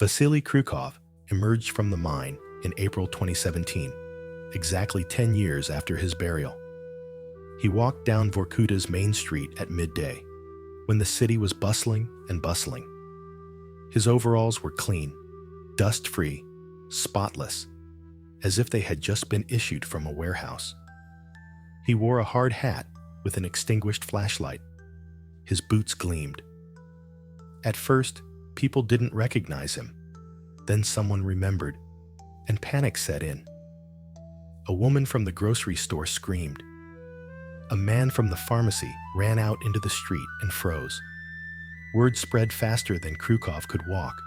Vasily Krukov emerged from the mine in April 2017, exactly 10 years after his burial. He walked down Vorkuta's main street at midday, when the city was bustling and bustling. His overalls were clean, dust-free, spotless, as if they had just been issued from a warehouse. He wore a hard hat with an extinguished flashlight. His boots gleamed. At first, people didn't recognize him. Then someone remembered, and panic set in. A woman from the grocery store screamed. A man from the pharmacy ran out into the street and froze. Word spread faster than Krukov could walk.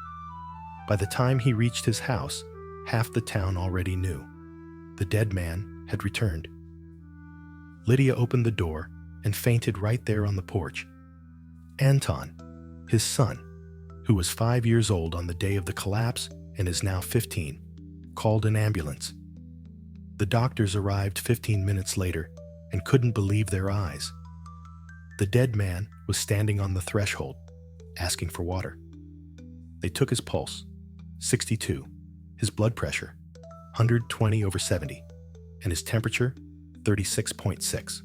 By the time he reached his house, half the town already knew. The dead man had returned. Lydia opened the door and fainted right there on the porch. Anton, his son, who was 5 years old on the day of the collapse and is now 15, called an ambulance. The doctors arrived 15 minutes later and couldn't believe their eyes. The dead man was standing on the threshold, asking for water. They took his pulse, 62, his blood pressure, 120/70, and his temperature, 36.6.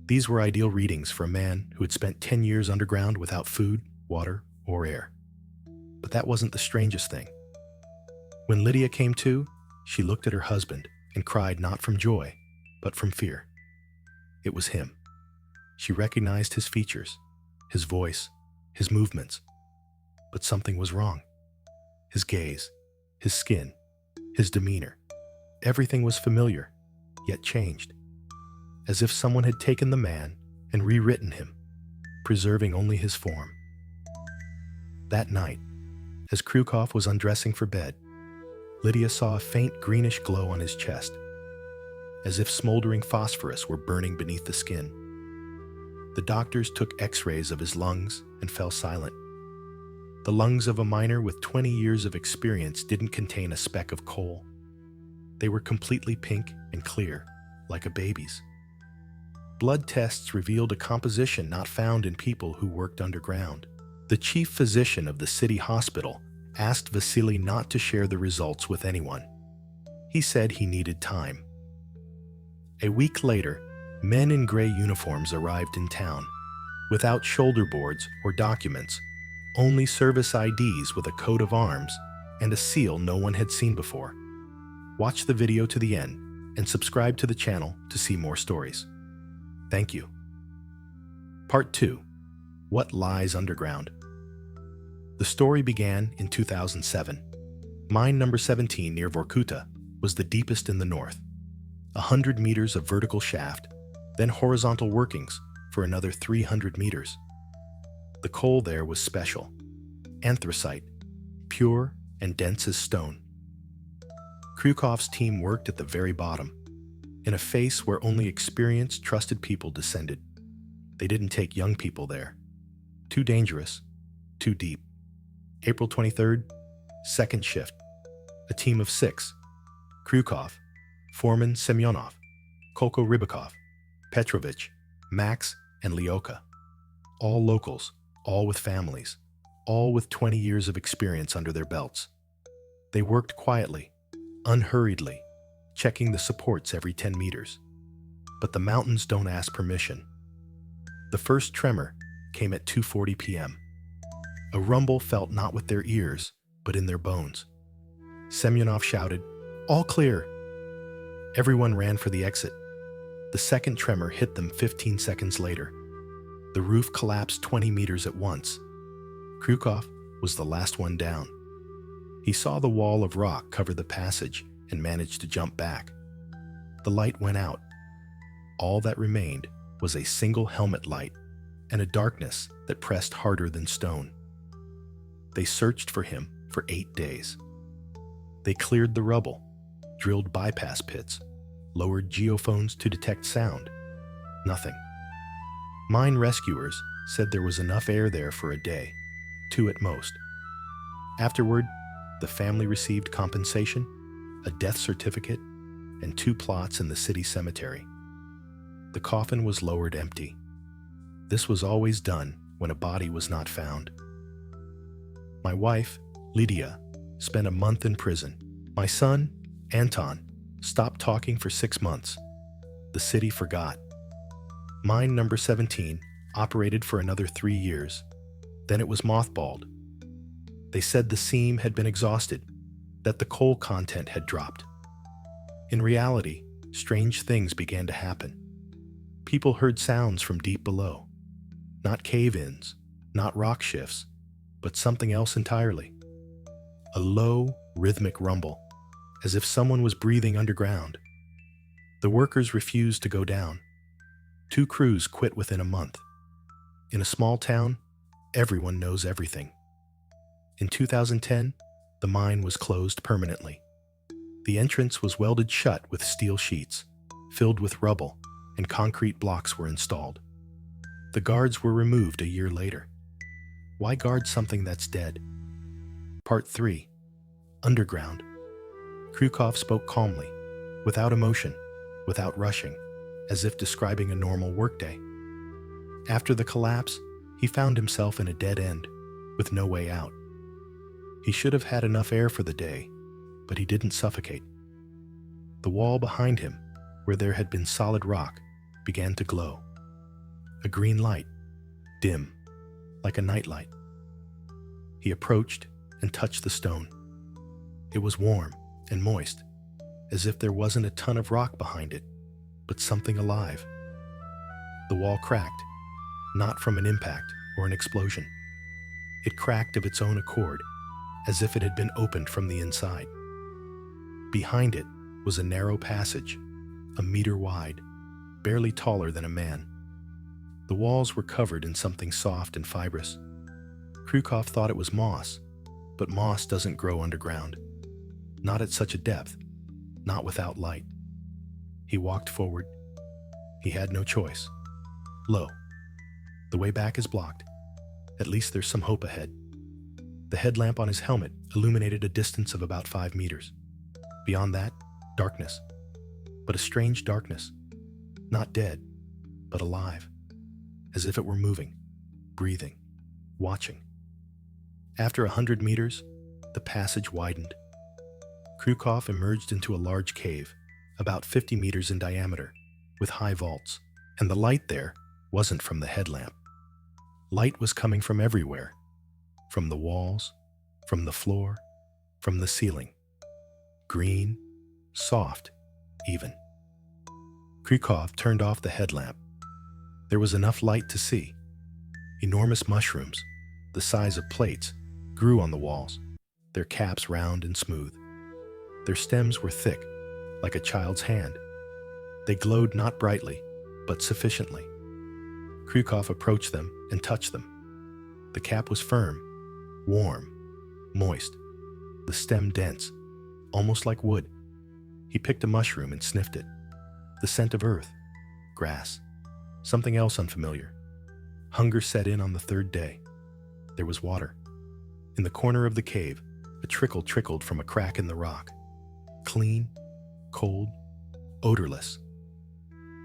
These were ideal readings for a man who had spent 10 years underground without food, water, or air. But that wasn't the strangest thing. When Lydia came to, she looked at her husband and cried not from joy, but from fear. It was him. She recognized his features, his voice, his movements. But something was wrong. His gaze, his skin, his demeanor. Everything was familiar, yet changed. As if someone had taken the man and rewritten him, preserving only his form. That night, as Krukov was undressing for bed, Lydia saw a faint greenish glow on his chest, as if smoldering phosphorus were burning beneath the skin. The doctors took x-rays of his lungs and fell silent. The lungs of a miner with 20 years of experience didn't contain a speck of coal. They were completely pink and clear, like a baby's. Blood tests revealed a composition not found in people who worked underground. The chief physician of the city hospital asked Vasily not to share the results with anyone. He said he needed time. A week later, men in gray uniforms arrived in town, without shoulder boards or documents, only service IDs with a coat of arms and a seal no one had seen before. Watch the video to the end and subscribe to the channel to see more stories. Thank you. Part 2. What Lies Underground? The story began in 2007. Mine number 17 near Vorkuta was the deepest in the north. 100 meters of vertical shaft, then horizontal workings for another 300 meters. The coal there was special. Anthracite, pure and dense as stone. Krukov's team worked at the very bottom, in a face where only experienced, trusted people descended. They didn't take young people there. Too dangerous, too deep. April 23rd, second shift. A team of 6. Krukov, Foreman Semyonov, Kolko Rybakov, Petrovich, Max, and Lyoka. All locals, all with families, all with 20 years of experience under their belts. They worked quietly, unhurriedly, checking the supports every 10 meters. But the mountains don't ask permission. The first tremor came at 2:40 p.m. A rumble felt not with their ears, but in their bones. Semyonov shouted, "All clear!" Everyone ran for the exit. The second tremor hit them 15 seconds later. The roof collapsed 20 meters at once. Krukov was the last one down. He saw the wall of rock cover the passage and managed to jump back. The light went out. All that remained was a single helmet light and a darkness that pressed harder than stone. They searched for him for 8 days. They cleared the rubble, drilled bypass pits, lowered geophones to detect sound. Nothing. Mine rescuers said there was enough air there for a day, 2 at most. Afterward, the family received compensation, a death certificate, and 2 plots in the city cemetery. The coffin was lowered empty. This was always done when a body was not found. My wife, Lydia spent a month in prison. My son, Anton, stopped talking for 6 months. The city forgot. Mine number 17 operated for another 3 years. Then it was mothballed. They said the seam had been exhausted, that the coal content had dropped. In reality, strange things began to happen. People heard sounds from deep below. Not cave-ins, not rock shifts, but something else entirely. A low, rhythmic rumble, as if someone was breathing underground. The workers refused to go down. 2 crews quit within a month. In a small town, everyone knows everything. In 2010, the mine was closed permanently. The entrance was welded shut with steel sheets, filled with rubble, and concrete blocks were installed. The guards were removed a year later. Why guard something that's dead? Part 3. Underground. Krukov spoke calmly, without emotion, without rushing, as if describing a normal workday. After the collapse, he found himself in a dead end, with no way out. He should have had enough air for the day, but he didn't suffocate. The wall behind him, where there had been solid rock, began to glow. A green light, dim, like a nightlight. He approached and touched the stone. It was warm and moist, as if there wasn't a ton of rock behind it, but something alive. The wall cracked, not from an impact or an explosion. It cracked of its own accord, as if it had been opened from the inside. Behind it was a narrow passage, a meter wide, barely taller than a man. The walls were covered in something soft and fibrous. Krukov thought it was moss, but moss doesn't grow underground. Not at such a depth, not without light. He walked forward. He had no choice. Lo, the way back is blocked. At least there's some hope ahead. The headlamp on his helmet illuminated a distance of about 5 meters. Beyond that, darkness. But a strange darkness. Not dead, but alive. As if it were moving, breathing, watching. After 100 meters, the passage widened. Krukov emerged into a large cave, about 50 meters in diameter, with high vaults, and the light there wasn't from the headlamp. Light was coming from everywhere, from the walls, from the floor, from the ceiling. Green, soft, even. Krukov turned off the headlamp. There was enough light to see. Enormous mushrooms, the size of plates, grew on the walls, their caps round and smooth. Their stems were thick, like a child's hand. They glowed not brightly, but sufficiently. Krukov approached them and touched them. The cap was firm, warm, moist, the stem dense, almost like wood. He picked a mushroom and sniffed it. The scent of earth, grass, something else unfamiliar. Hunger set in on the 3rd day. There was water. In the corner of the cave, a trickle trickled from a crack in the rock. Clean, cold, odorless.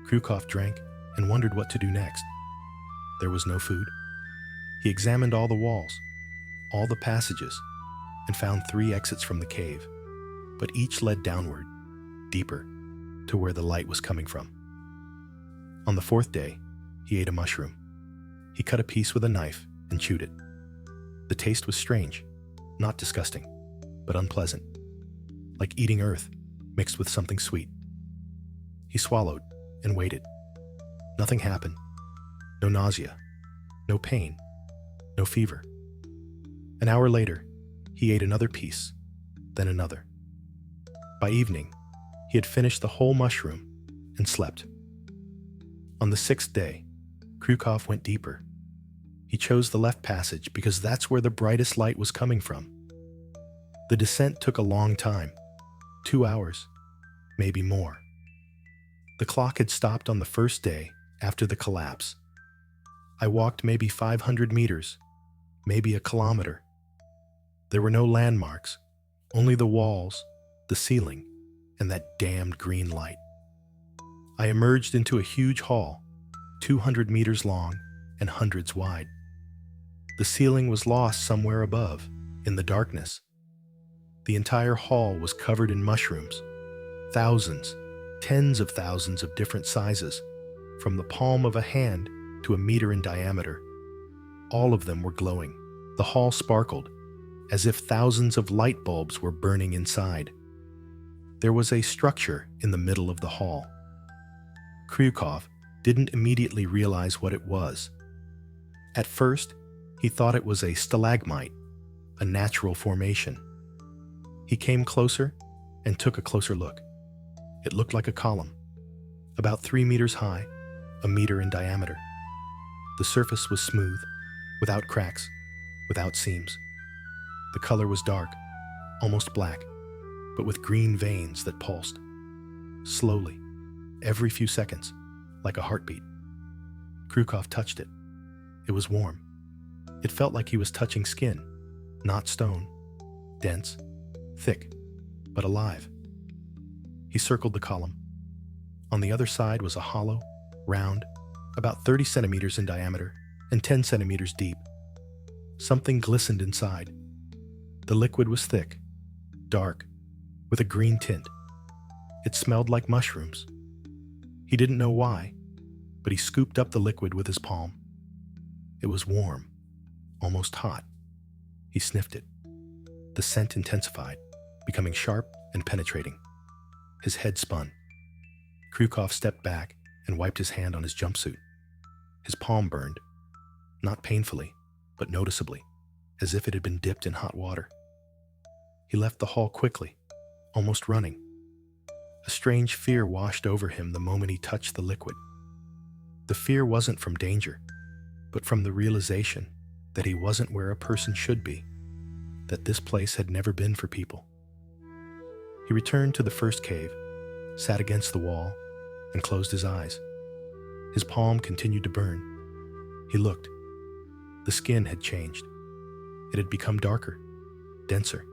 Krukov drank and wondered what to do next. There was no food. He examined all the walls, all the passages, and found 3 exits from the cave, but each led downward, deeper, to where the light was coming from. On the 4th day, he ate a mushroom. He cut a piece with a knife and chewed it. The taste was strange, not disgusting, but unpleasant, like eating earth mixed with something sweet. He swallowed and waited. Nothing happened. No nausea, no pain, no fever. An hour later, he ate another piece, then another. By evening, he had finished the whole mushroom and slept. On the 6th day, Krukov went deeper. He chose the left passage because that's where the brightest light was coming from. The descent took a long time, 2 hours, maybe more. The clock had stopped on the 1st day after the collapse. I walked maybe 500 meters, maybe a kilometer. There were no landmarks, only the walls, the ceiling, and that damned green light. I emerged into a huge hall, 200 meters long and hundreds wide. The ceiling was lost somewhere above, In the darkness, the entire hall was covered in mushrooms. Thousands, tens of thousands of different sizes, from the palm of a hand to a meter in diameter. All of them were glowing. The hall sparkled, as if thousands of light bulbs were burning inside. There was a structure in the middle of the hall. Kryukov didn't immediately realize what it was. At first, he thought it was a stalagmite, a natural formation. He came closer and took a closer look. It looked like a column, about 3 meters high, a meter in diameter. The surface was smooth, without cracks, without seams. The color was dark, almost black, but with green veins that pulsed. Slowly, every few seconds, like a heartbeat. Kryukov touched it. It was warm. It felt like he was touching skin, not stone. Dense, thick, but alive. He circled the column. On the other side was a hollow, round, about 30 centimeters in diameter and 10 centimeters deep. Something glistened inside. The liquid was thick, dark, with a green tint. It smelled like mushrooms. He didn't know why, but he scooped up the liquid with his palm. It was warm, almost hot. He sniffed it. The scent intensified, becoming sharp and penetrating. His head spun. Kryukov stepped back and wiped his hand on his jumpsuit. His palm burned, not painfully, but noticeably, as if it had been dipped in hot water. He left the hall quickly, almost running. A strange fear washed over him the moment he touched the liquid. The fear wasn't from danger, but from the realization that he wasn't where a person should be, that this place had never been for people. He returned to the first cave, sat against the wall, and closed his eyes. His palm continued to burn. He looked. The skin had changed. It had become darker, denser.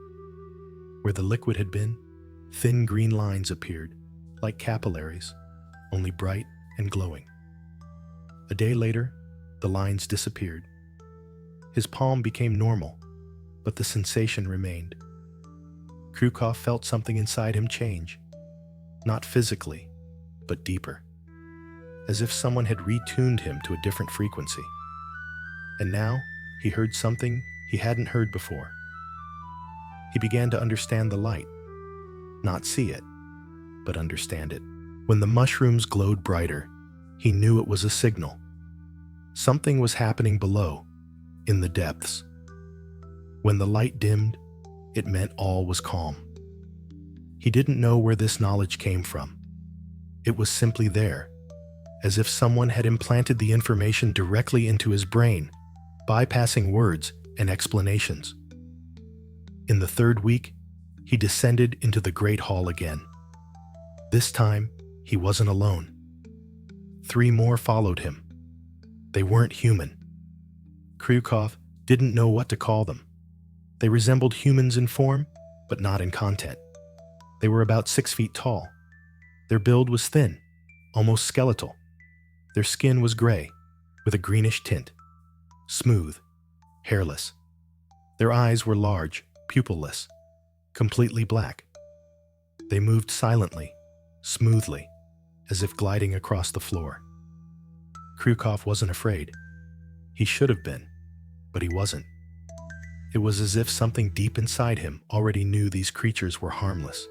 Where the liquid had been, thin green lines appeared, like capillaries, only bright and glowing. A day later, the lines disappeared. His palm became normal, but the sensation remained. Kryukov felt something inside him change, not physically, but deeper, as if someone had retuned him to a different frequency. And now, he heard something he hadn't heard before. He began to understand the light, not see it, but understand it. When the mushrooms glowed brighter, he knew it was a signal. Something was happening below, in the depths. When the light dimmed, it meant all was calm. He didn't know where this knowledge came from. It was simply there, as if someone had implanted the information directly into his brain, bypassing words and explanations. In the third week, he descended into the Great Hall again. This time, he wasn't alone. 3 more followed him. They weren't human. Kryukov didn't know what to call them. They resembled humans in form, but not in content. They were about 6 feet tall. Their build was thin, almost skeletal. Their skin was gray, with a greenish tint. Smooth, hairless. Their eyes were large, pupilless, completely black. They moved silently, smoothly, as if gliding across the floor. Kryukov wasn't afraid. He should have been, but he wasn't. It was as if something deep inside him already knew these creatures were harmless.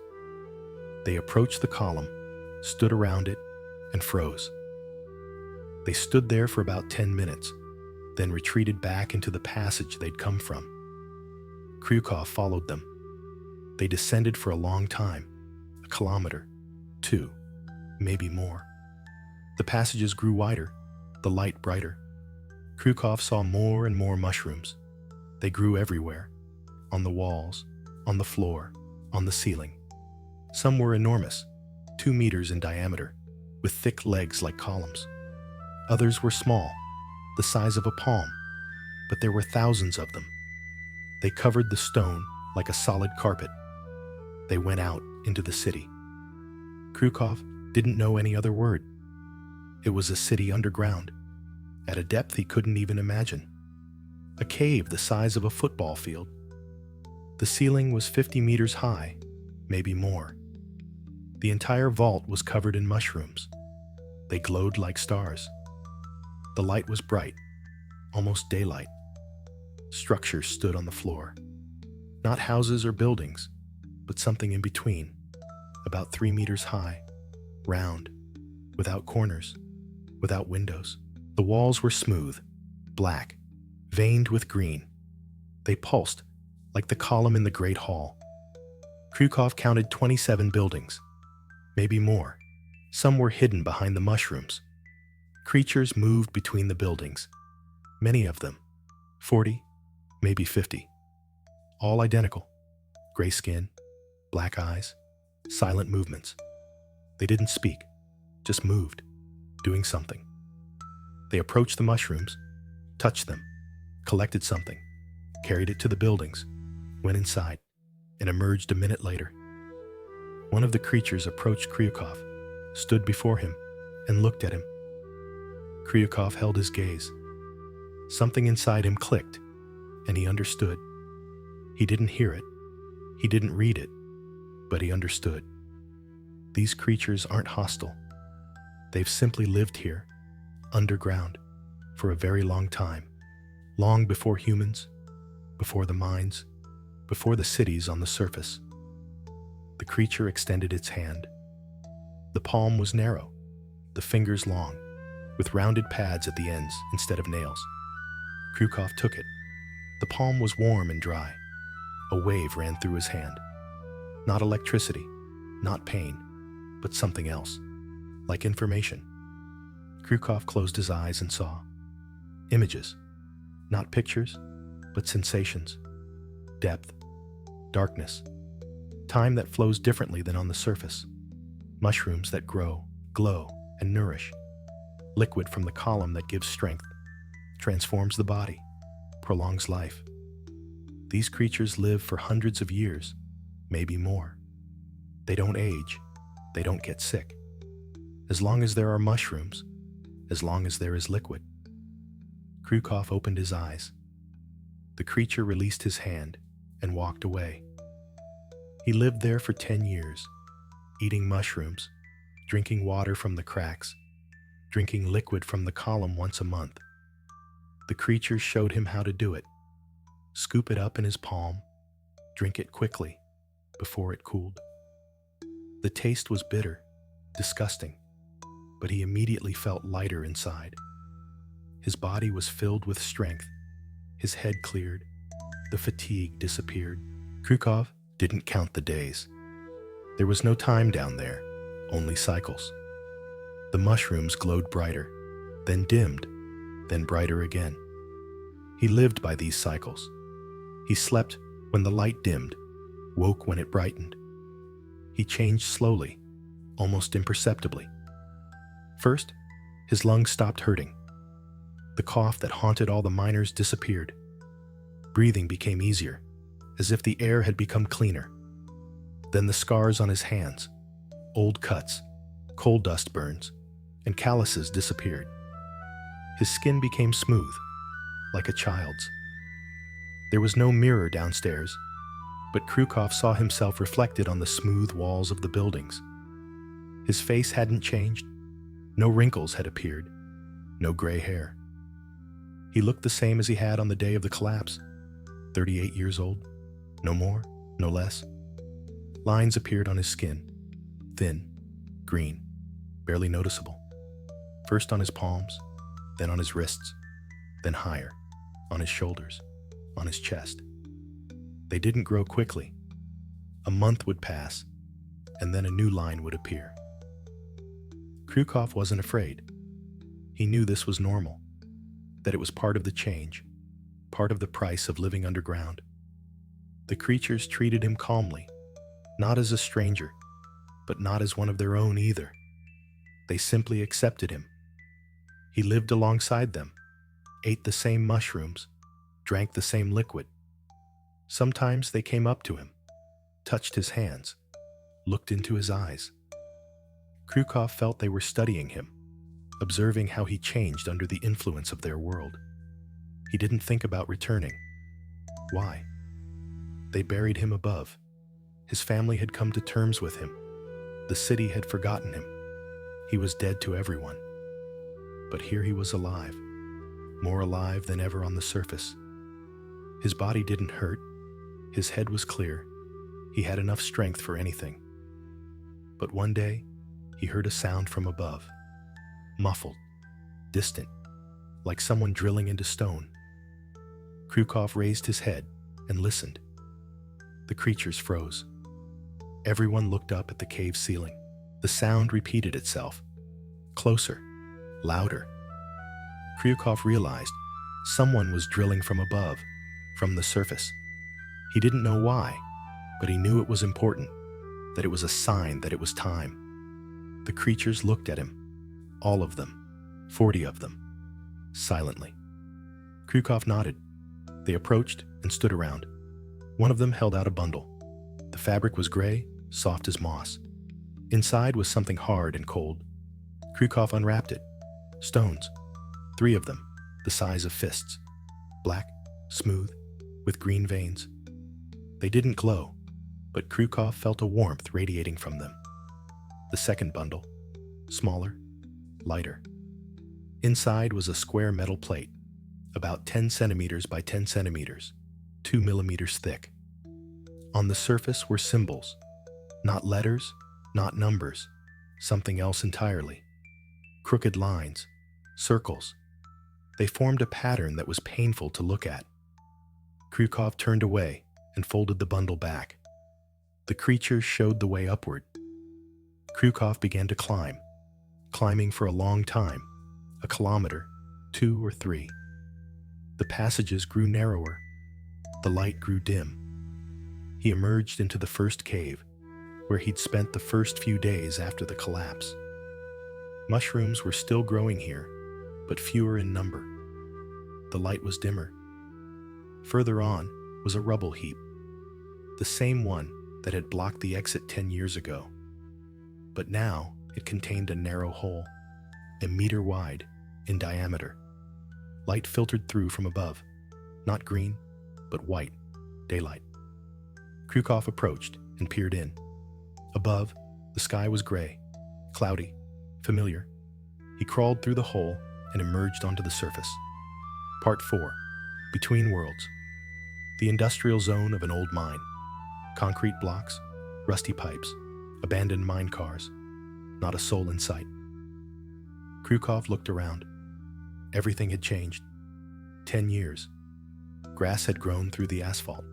They approached the column, stood around it, and froze. They stood there for about 10 minutes, then retreated back into the passage they'd come from. Kryukov followed them. They descended for a long time, a kilometer, 2, maybe more. The passages grew wider, the light brighter. Kryukov saw more and more mushrooms. They grew everywhere, on the walls, on the floor, on the ceiling. Some were enormous, 2 meters in diameter, with thick legs like columns. Others were small, the size of a palm, but there were thousands of them. They covered the stone like a solid carpet. They went out into the city. Kryukov didn't know any other word. It was a city underground, at a depth he couldn't even imagine. A cave the size of a football field. The ceiling was 50 meters high, maybe more. The entire vault was covered in mushrooms. They glowed like stars. The light was bright, almost daylight. Structures stood on the floor. Not houses or buildings, but something in between, about 3 meters high, round, without corners, without windows. The walls were smooth, black, veined with green. They pulsed, like the column in the Great Hall. Krukov counted 27 buildings, maybe more. Some were hidden behind the mushrooms. Creatures moved between the buildings, many of them, 40, maybe 50. All identical, gray skin, black eyes, silent movements. They didn't speak, just moved, doing something. They approached the mushrooms, touched them, collected something, carried it to the buildings, went inside, and emerged a minute later. One of the creatures approached Kryukov, stood before him, and looked at him. Kryukov held his gaze. Something inside him clicked, and he understood. He didn't hear it, he didn't read it, but he understood. These creatures aren't hostile. They've simply lived here, underground, for a very long time, long before humans, before the mines, before the cities on the surface. The creature extended its hand. The palm was narrow, the fingers long, with rounded pads at the ends instead of nails. Krukov took it. The palm was warm and dry. A wave ran through his hand. Not electricity, not pain, but something else, like information. Krukov closed his eyes and saw images, not pictures, but sensations, depth, darkness, time that flows differently than on the surface, mushrooms that grow, glow, and nourish, liquid from the column that gives strength, transforms the body, prolongs life. These creatures live for hundreds of years, maybe more. They don't age, they don't get sick. As long as there are mushrooms, as long as there is liquid. Krukov opened his eyes. The creature released his hand and walked away. He lived there for 10 years, eating mushrooms, drinking water from the cracks, drinking liquid from the column once a month. The creature showed him how to do it. Scoop it up in his palm, drink it quickly, before it cooled. The taste was bitter, disgusting, but he immediately felt lighter inside. His body was filled with strength, his head cleared, the fatigue disappeared. Krukov didn't count the days. There was no time down there, only cycles. The mushrooms glowed brighter, then dimmed, then brighter again. He lived by these cycles. He slept when the light dimmed, woke when it brightened. He changed slowly, almost imperceptibly. First, his lungs stopped hurting. The cough that haunted all the miners disappeared. Breathing became easier, as if the air had become cleaner. Then the scars on his hands, old cuts, coal dust burns, and calluses disappeared. His skin became smooth, like a child's. There was no mirror downstairs, but Krukov saw himself reflected on the smooth walls of the buildings. His face hadn't changed. No wrinkles had appeared, no gray hair. He looked the same as he had on the day of the collapse, 38 years old, no more, no less. Lines appeared on his skin, thin, green, barely noticeable. First on his palms, then on his wrists, then higher, on his shoulders, on his chest. They didn't grow quickly. A month would pass, and then a new line would appear. Krukov wasn't afraid. He knew this was normal, that it was part of the change, part of the price of living underground. The creatures treated him calmly, not as a stranger, but not as one of their own either. They simply accepted him. He lived alongside them, ate the same mushrooms, drank the same liquid. Sometimes they came up to him, touched his hands, looked into his eyes. Krukov felt they were studying him, observing how he changed under the influence of their world. He didn't think about returning. Why? They buried him above. His family had come to terms with him. The city had forgotten him. He was dead to everyone. But here he was alive, more alive than ever on the surface. His body didn't hurt. His head was clear. He had enough strength for anything. But one day, he heard a sound from above, muffled, distant, like someone drilling into stone. Krukov raised his head and listened. The creatures froze. Everyone looked up at the cave ceiling. The sound repeated itself, closer, louder. Krukov realized someone was drilling from above, from the surface. He didn't know why, but he knew it was important, that it was a sign that it was time. The creatures looked at him, all of them, 40 of them, silently. Krukov nodded. They approached and stood around. One of them held out a bundle. The fabric was gray, soft as moss. Inside was something hard and cold. Krukov unwrapped it. Stones. 3 of them, the size of fists. Black, smooth, with green veins. They didn't glow, but Krukov felt a warmth radiating from them. The second bundle, smaller, lighter. Inside was a square metal plate, about 10 centimeters by 10 centimeters, 2 millimeters thick. On the surface were symbols, not letters, not numbers, something else entirely. Crooked lines, circles. They formed a pattern that was painful to look at. Krukov turned away and folded the bundle back. The creatures showed the way upward. Krukov began to climb, climbing for a long time, a kilometer, 2 or 3. The passages grew narrower. The light grew dim. He emerged into the first cave, where he'd spent the first few days after the collapse. Mushrooms were still growing here, but fewer in number. The light was dimmer. Further on was a rubble heap, the same one that had blocked the exit 10 years ago. But now it contained a narrow hole, a meter wide, in diameter. Light filtered through from above, not green, but white, daylight. Krukov approached and peered in. Above, the sky was gray, cloudy, familiar. He crawled through the hole and emerged onto the surface. Part 4. Between Worlds. The industrial zone of an old mine. Concrete blocks, rusty pipes, abandoned mine cars. Not a soul in sight. Krukov looked around. Everything had changed. 10 years. Grass had grown through the asphalt.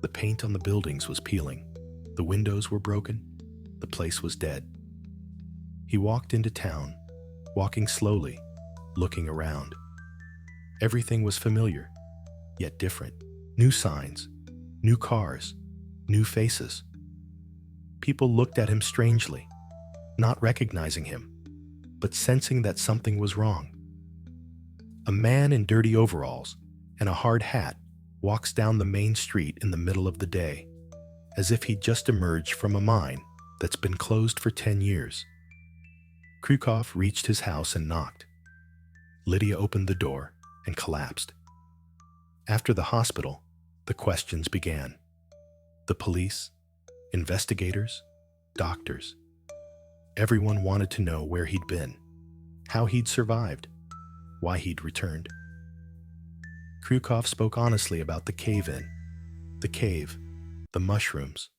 The paint on the buildings was peeling. The windows were broken. The place was dead. He walked into town, walking slowly, looking around. Everything was familiar, yet different. New signs, new cars, new faces. People looked at him strangely, not recognizing him, but sensing that something was wrong. A man in dirty overalls and a hard hat walks down the main street in the middle of the day, as if he'd just emerged from a mine that's been closed for 10 years. Krukov reached his house and knocked. Lydia opened the door and collapsed. After the hospital, the questions began. The police, investigators, doctors. Everyone wanted to know where he'd been, how he'd survived, why he'd returned. Krukov spoke honestly about the cave-in, the cave, the mushrooms,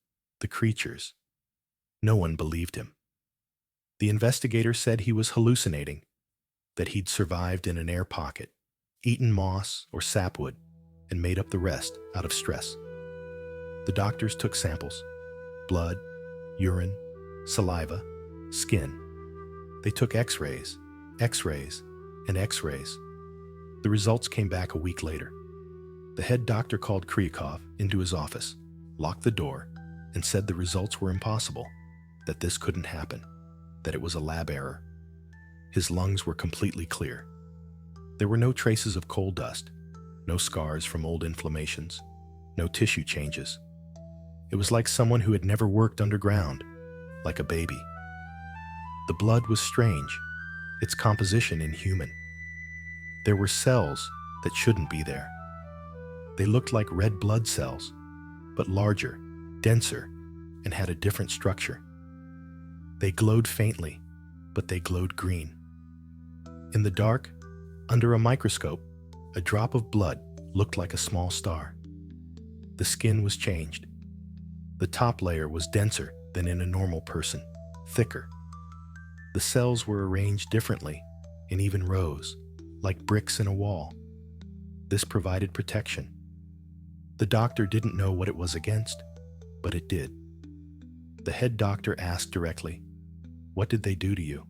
the creatures. No one believed him. The investigator said he was hallucinating, that he'd survived in an air pocket, eaten moss or sapwood, and made up the rest out of stress. The doctors took samples: blood, urine, saliva, skin. They took x-rays, and x-rays. The results came back a week later. The head doctor called Krukov into his office, locked the door, and said the results were impossible, that this couldn't happen, that it was a lab error. His lungs were completely clear. There were no traces of coal dust, no scars from old inflammations, no tissue changes. It was like someone who had never worked underground, like a baby. The blood was strange, its composition inhuman. There were cells that shouldn't be there. They looked like red blood cells, but larger, denser, and had a different structure. They glowed faintly, but they glowed green. In the dark, under a microscope, a drop of blood looked like a small star. The skin was changed. The top layer was denser than in a normal person, thicker. The cells were arranged differently, in even rows, like bricks in a wall. This provided protection. The doctor didn't know what it was against, but it did. The head doctor asked directly, "What did they do to you?"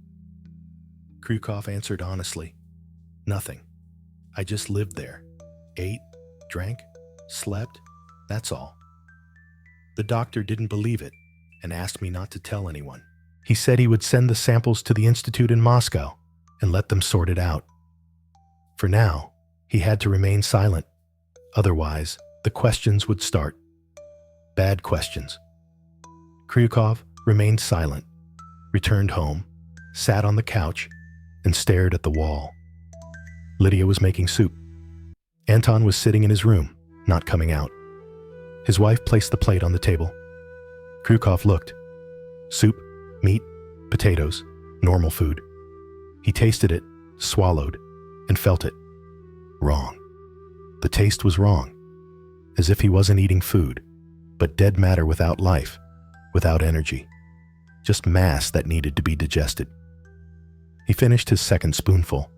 Krukov answered honestly, "Nothing. I just lived there. Ate, drank, slept, that's all." The doctor didn't believe it and asked me not to tell anyone. He said he would send the samples to the institute in Moscow and let them sort it out. For now, he had to remain silent. Otherwise, the questions would start. Bad questions. Krukov remained silent, returned home, sat on the couch, and stared at the wall. Lydia was making soup. Anton was sitting in his room, not coming out. His wife placed the plate on the table. Krukov looked. Soup, meat, potatoes, normal food. He tasted it, swallowed, and felt it. Wrong. The taste was wrong, as if he wasn't eating food, but dead matter without life, without energy, just mass that needed to be digested. He finished his second spoonful.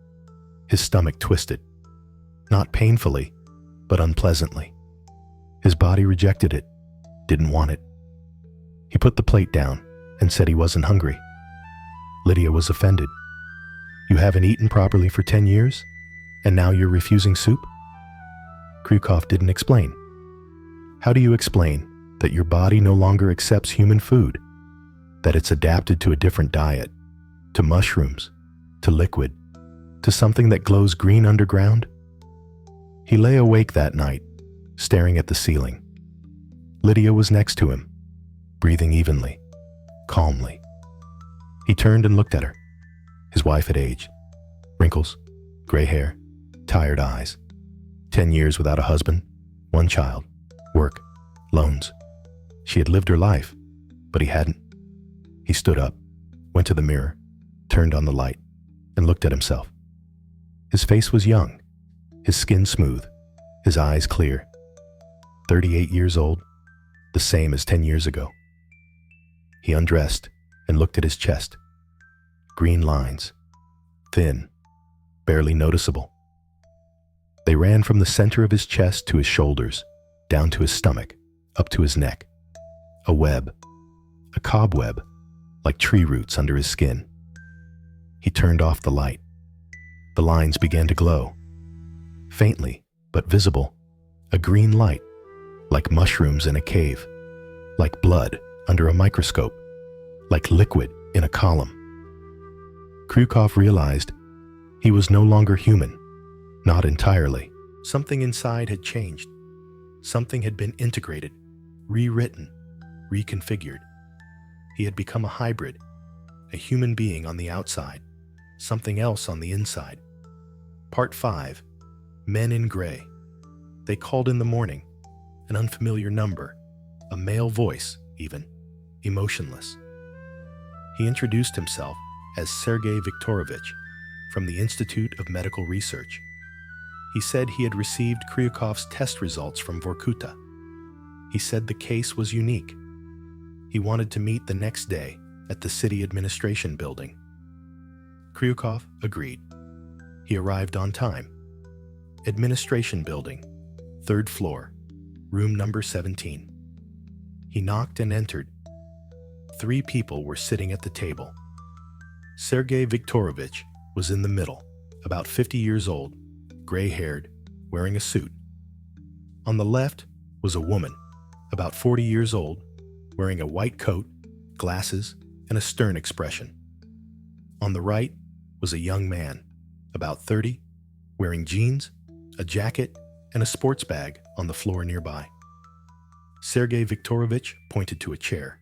His stomach twisted, not painfully, but unpleasantly. His body rejected it, didn't want it. He put the plate down and said he wasn't hungry. Lydia was offended. "You haven't eaten properly for 10 years, and now you're refusing soup?" Krukov didn't explain. How do you explain that your body no longer accepts human food, that it's adapted to a different diet, to mushrooms, to liquid, to something that glows green underground? He lay awake that night, staring at the ceiling. Lydia was next to him, breathing evenly, calmly. He turned and looked at her. His wife had aged. Wrinkles, gray hair, tired eyes. 10 years without a husband, 1 child, work, loans. She had lived her life, but he hadn't. He stood up, went to the mirror, turned on the light, and looked at himself. His face was young, his skin smooth, his eyes clear. 38 years old, the same as 10 years ago. He undressed and looked at his chest. Green lines, thin, barely noticeable. They ran from the center of his chest to his shoulders, down to his stomach, up to his neck. A web, a cobweb, like tree roots under his skin. He turned off the light. The lines began to glow. Faintly, but visible, a green light, like mushrooms in a cave, like blood under a microscope, like liquid in a column. Krukov realized he was no longer human, not entirely. Something inside had changed. Something had been integrated, rewritten, reconfigured. He had become a hybrid, a human being on the outside, something else on the inside. Part 5. Men in Gray. They called in the morning, an unfamiliar number, a male voice even, emotionless. He introduced himself as Sergei Viktorovich from the Institute of Medical Research. He said he had received Kryukov's test results from Vorkuta. He said the case was unique. He wanted to meet the next day at the city administration building. Kryukov agreed. He arrived on time. Administration building, 3rd floor, room number 17. He knocked and entered. 3 people were sitting at the table. Sergei Viktorovich was in the middle, about 50 years old, gray-haired, wearing a suit. On the left was a woman, about 40 years old, wearing a white coat, glasses, and a stern expression. On the right was a young man, about 30, wearing jeans, a jacket, and a sports bag on the floor nearby. Sergei Viktorovich pointed to a chair.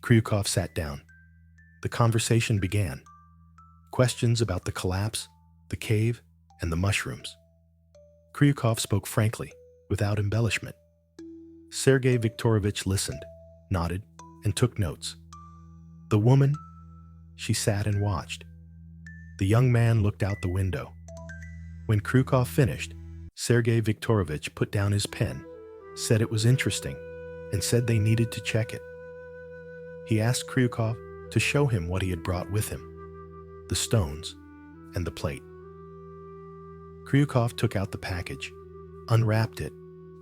Kryukov sat down. The conversation began. Questions about the collapse, the cave, and the mushrooms. Kryukov spoke frankly, without embellishment. Sergei Viktorovich listened, nodded, and took notes. The woman, she sat and watched. The young man looked out the window. When Krukov finished, Sergei Viktorovich put down his pen, said it was interesting, and said they needed to check it. He asked Krukov to show him what he had brought with him, the stones and the plate. Krukov took out the package, unwrapped it,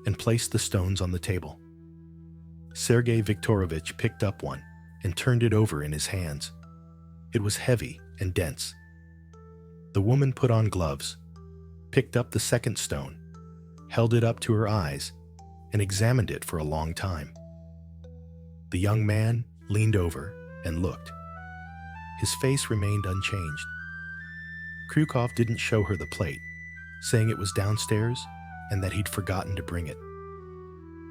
and placed the stones on the table. Sergei Viktorovich picked up one and turned it over in his hands. It was heavy and dense. The woman put on gloves, picked up the second stone, held it up to her eyes, and examined it for a long time. The young man leaned over and looked. His face remained unchanged. Krukov didn't show her the plate, saying it was downstairs and that he'd forgotten to bring it.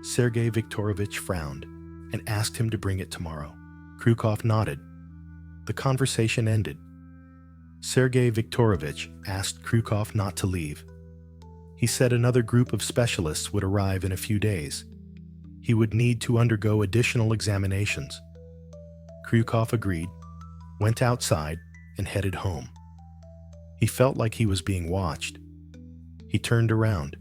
Sergei Viktorovich frowned and asked him to bring it tomorrow. Krukov nodded. The conversation ended. Sergei Viktorovich asked Krukov not to leave. He said another group of specialists would arrive in a few days. He would need to undergo additional examinations. Krukov agreed, went outside, and headed home. He felt like he was being watched. He turned around.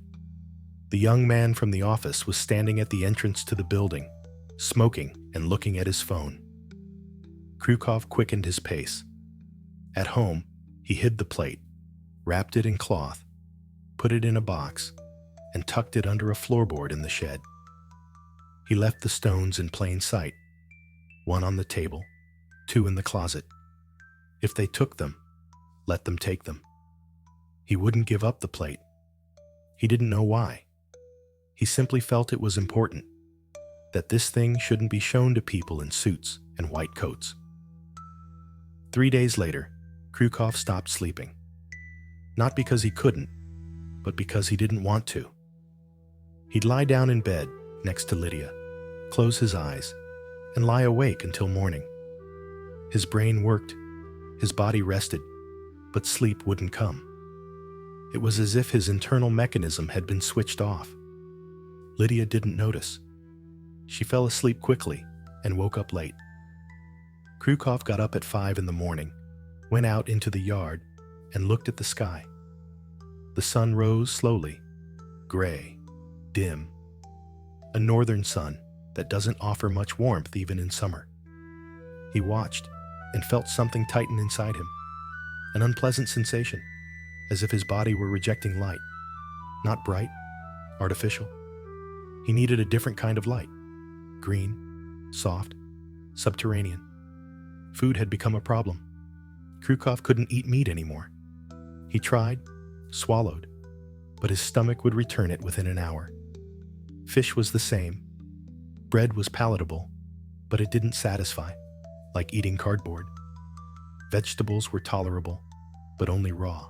The young man from the office was standing at the entrance to the building, smoking and looking at his phone. Krukov quickened his pace. At home, he hid the plate, wrapped it in cloth, put it in a box, and tucked it under a floorboard in the shed. He left the stones in plain sight, one on the table, two in the closet. If they took them, let them take them. He wouldn't give up the plate. He didn't know why. He simply felt it was important, that this thing shouldn't be shown to people in suits and white coats. 3 days later, Krukov stopped sleeping. Not because he couldn't, but because he didn't want to. He'd lie down in bed next to Lydia, close his eyes, and lie awake until morning. His brain worked, his body rested, but sleep wouldn't come. It was as if his internal mechanism had been switched off. Lydia didn't notice. She fell asleep quickly and woke up late. Krukov got up at 5 in the morning, went out into the yard, and looked at the sky. The sun rose slowly, gray, dim. A northern sun that doesn't offer much warmth even in summer. He watched and felt something tighten inside him, an unpleasant sensation, as if his body were rejecting light. Not bright, artificial. He needed a different kind of light. Green, soft, subterranean. Food had become a problem. Krukov couldn't eat meat anymore. He tried, swallowed, but his stomach would return it within an hour. Fish was the same. Bread was palatable, but it didn't satisfy, like eating cardboard. Vegetables were tolerable, but only raw.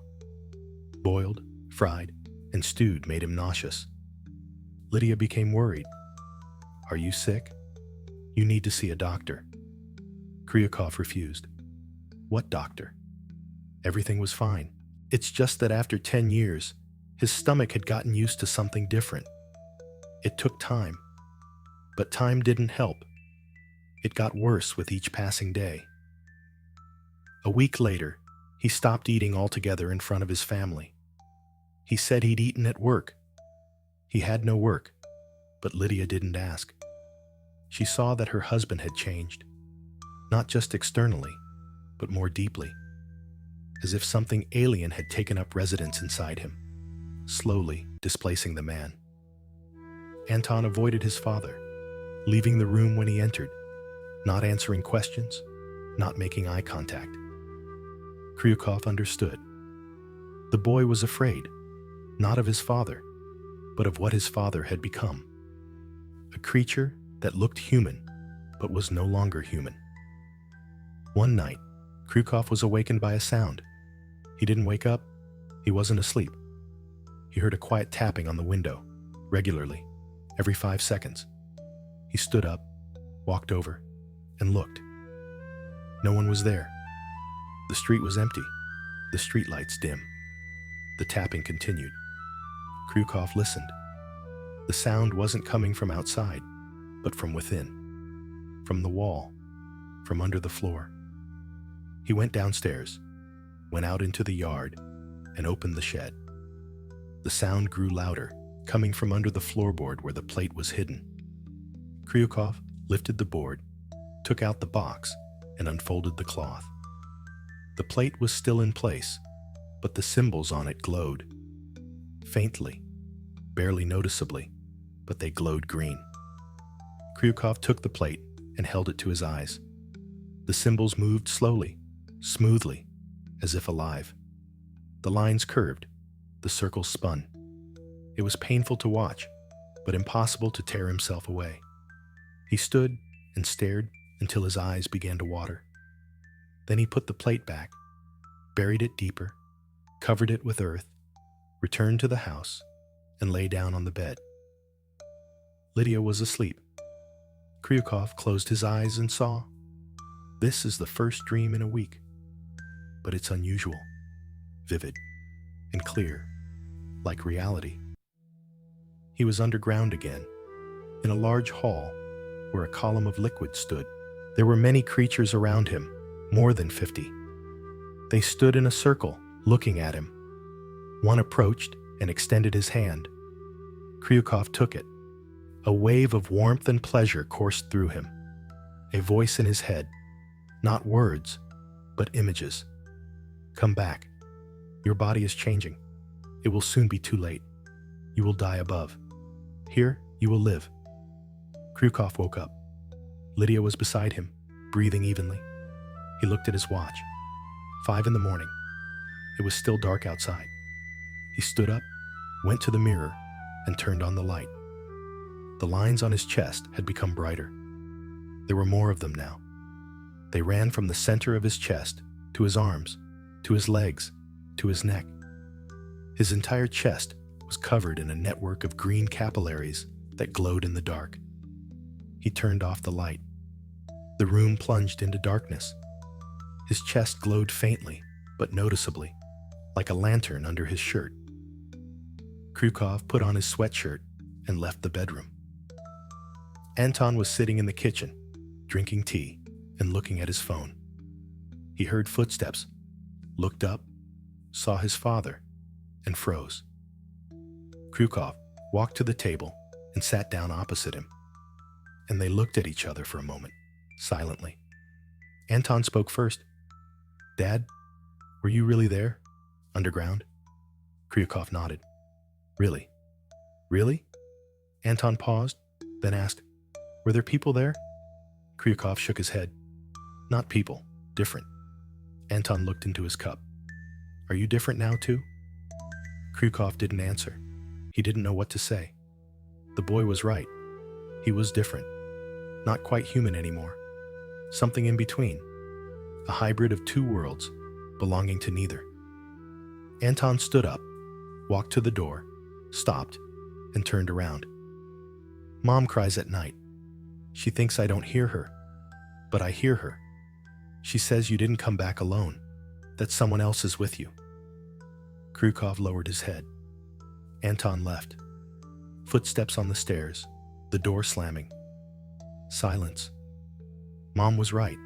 Boiled, fried, and stewed made him nauseous. Lydia became worried. "Are you sick? You need to see a doctor." Krukov refused. "What doctor?" Everything was fine. It's just that after 10 years, his stomach had gotten used to something different. It took time. But time didn't help. It got worse with each passing day. A week later, he stopped eating altogether in front of his family. He said he'd eaten at work. He had no work, but Lydia didn't ask. She saw that her husband had changed, not just externally, but more deeply, as if something alien had taken up residence inside him, slowly displacing the man. Anton avoided his father, leaving the room when he entered, not answering questions, not making eye contact. Krukov understood. The boy was afraid, not of his father, but of what his father had become. A creature that looked human, but was no longer human. One night, Krukov was awakened by a sound. He didn't wake up. He wasn't asleep. He heard a quiet tapping on the window, regularly, every 5 seconds. He stood up, walked over, and looked. No one was there. The street was empty, the streetlights dim. The tapping continued. Krukov listened. The sound wasn't coming from outside, but from within, from the wall, from under the floor. He went downstairs, went out into the yard, and opened the shed. The sound grew louder, coming from under the floorboard where the plate was hidden. Kryukov lifted the board, took out the box, and unfolded the cloth. The plate was still in place, but the symbols on it glowed. Faintly, barely noticeably, but they glowed green. Kryukov took the plate and held it to his eyes. The symbols moved slowly, smoothly, as if alive. The lines curved, the circles spun. It was painful to watch, but impossible to tear himself away. He stood and stared until his eyes began to water. Then he put the plate back, buried it deeper, covered it with earth, returned to the house, and lay down on the bed. Lydia was asleep. Kryukov closed his eyes and saw, "This is the first dream in a week, but it's unusual, vivid, and clear, like reality." He was underground again, in a large hall where a column of liquid stood. There were many creatures around him, more than 50. They stood in a circle, looking at him. One approached and extended his hand. Kryukov took it. A wave of warmth and pleasure coursed through him. A voice in his head, not words, but images. "Come back. Your body is changing. It will soon be too late. You will die above. Here, you will live." Kryukov woke up. Lydia was beside him, breathing evenly. He looked at his watch. 5 in the morning. It was still dark outside. He stood up, went to the mirror, and turned on the light. The lines on his chest had become brighter. There were more of them now. They ran from the center of his chest to his arms, to his legs, to his neck. His entire chest was covered in a network of green capillaries that glowed in the dark. He turned off the light. The room plunged into darkness. His chest glowed faintly, but noticeably, like a lantern under his shirt. Kryukov put on his sweatshirt and left the bedroom. Anton was sitting in the kitchen, drinking tea and looking at his phone. He heard footsteps, looked up, saw his father, and froze. Kryukov walked to the table and sat down opposite him, and they looked at each other for a moment, silently. Anton spoke first. "Dad, were you really there? Underground?" Kryukov nodded. "Really? Really?" Anton paused, then asked, "Were there people there?" Kryukov shook his head. "Not people, different." Anton looked into his cup. "Are you different now too?" Kryukov didn't answer. He didn't know what to say. The boy was right. He was different. Not quite human anymore. Something in between. A hybrid of two worlds, belonging to neither. Anton stood up, walked to the door, stopped, and turned around. "Mom cries at night. She thinks I don't hear her, but I hear her. She says you didn't come back alone, that someone else is with you." Kryukov lowered his head. Anton left. Footsteps on the stairs, the door slamming. Silence. Mom was right.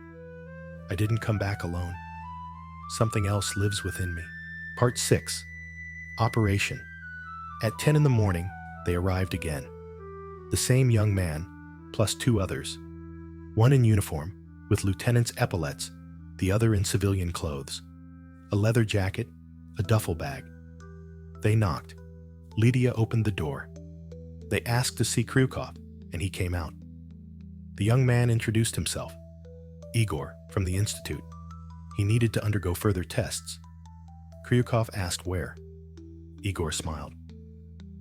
I didn't come back alone. Something else lives within me. Part 6. Operation. At 10 in the morning, they arrived again. The same young man, plus 2 others. One in uniform, with lieutenant's epaulets, the other in civilian clothes. A leather jacket, a duffel bag. They knocked. Lydia opened the door. They asked to see Kryukov, and he came out. The young man introduced himself. Igor, from the institute. He needed to undergo further tests. Kryukov asked where. Igor smiled.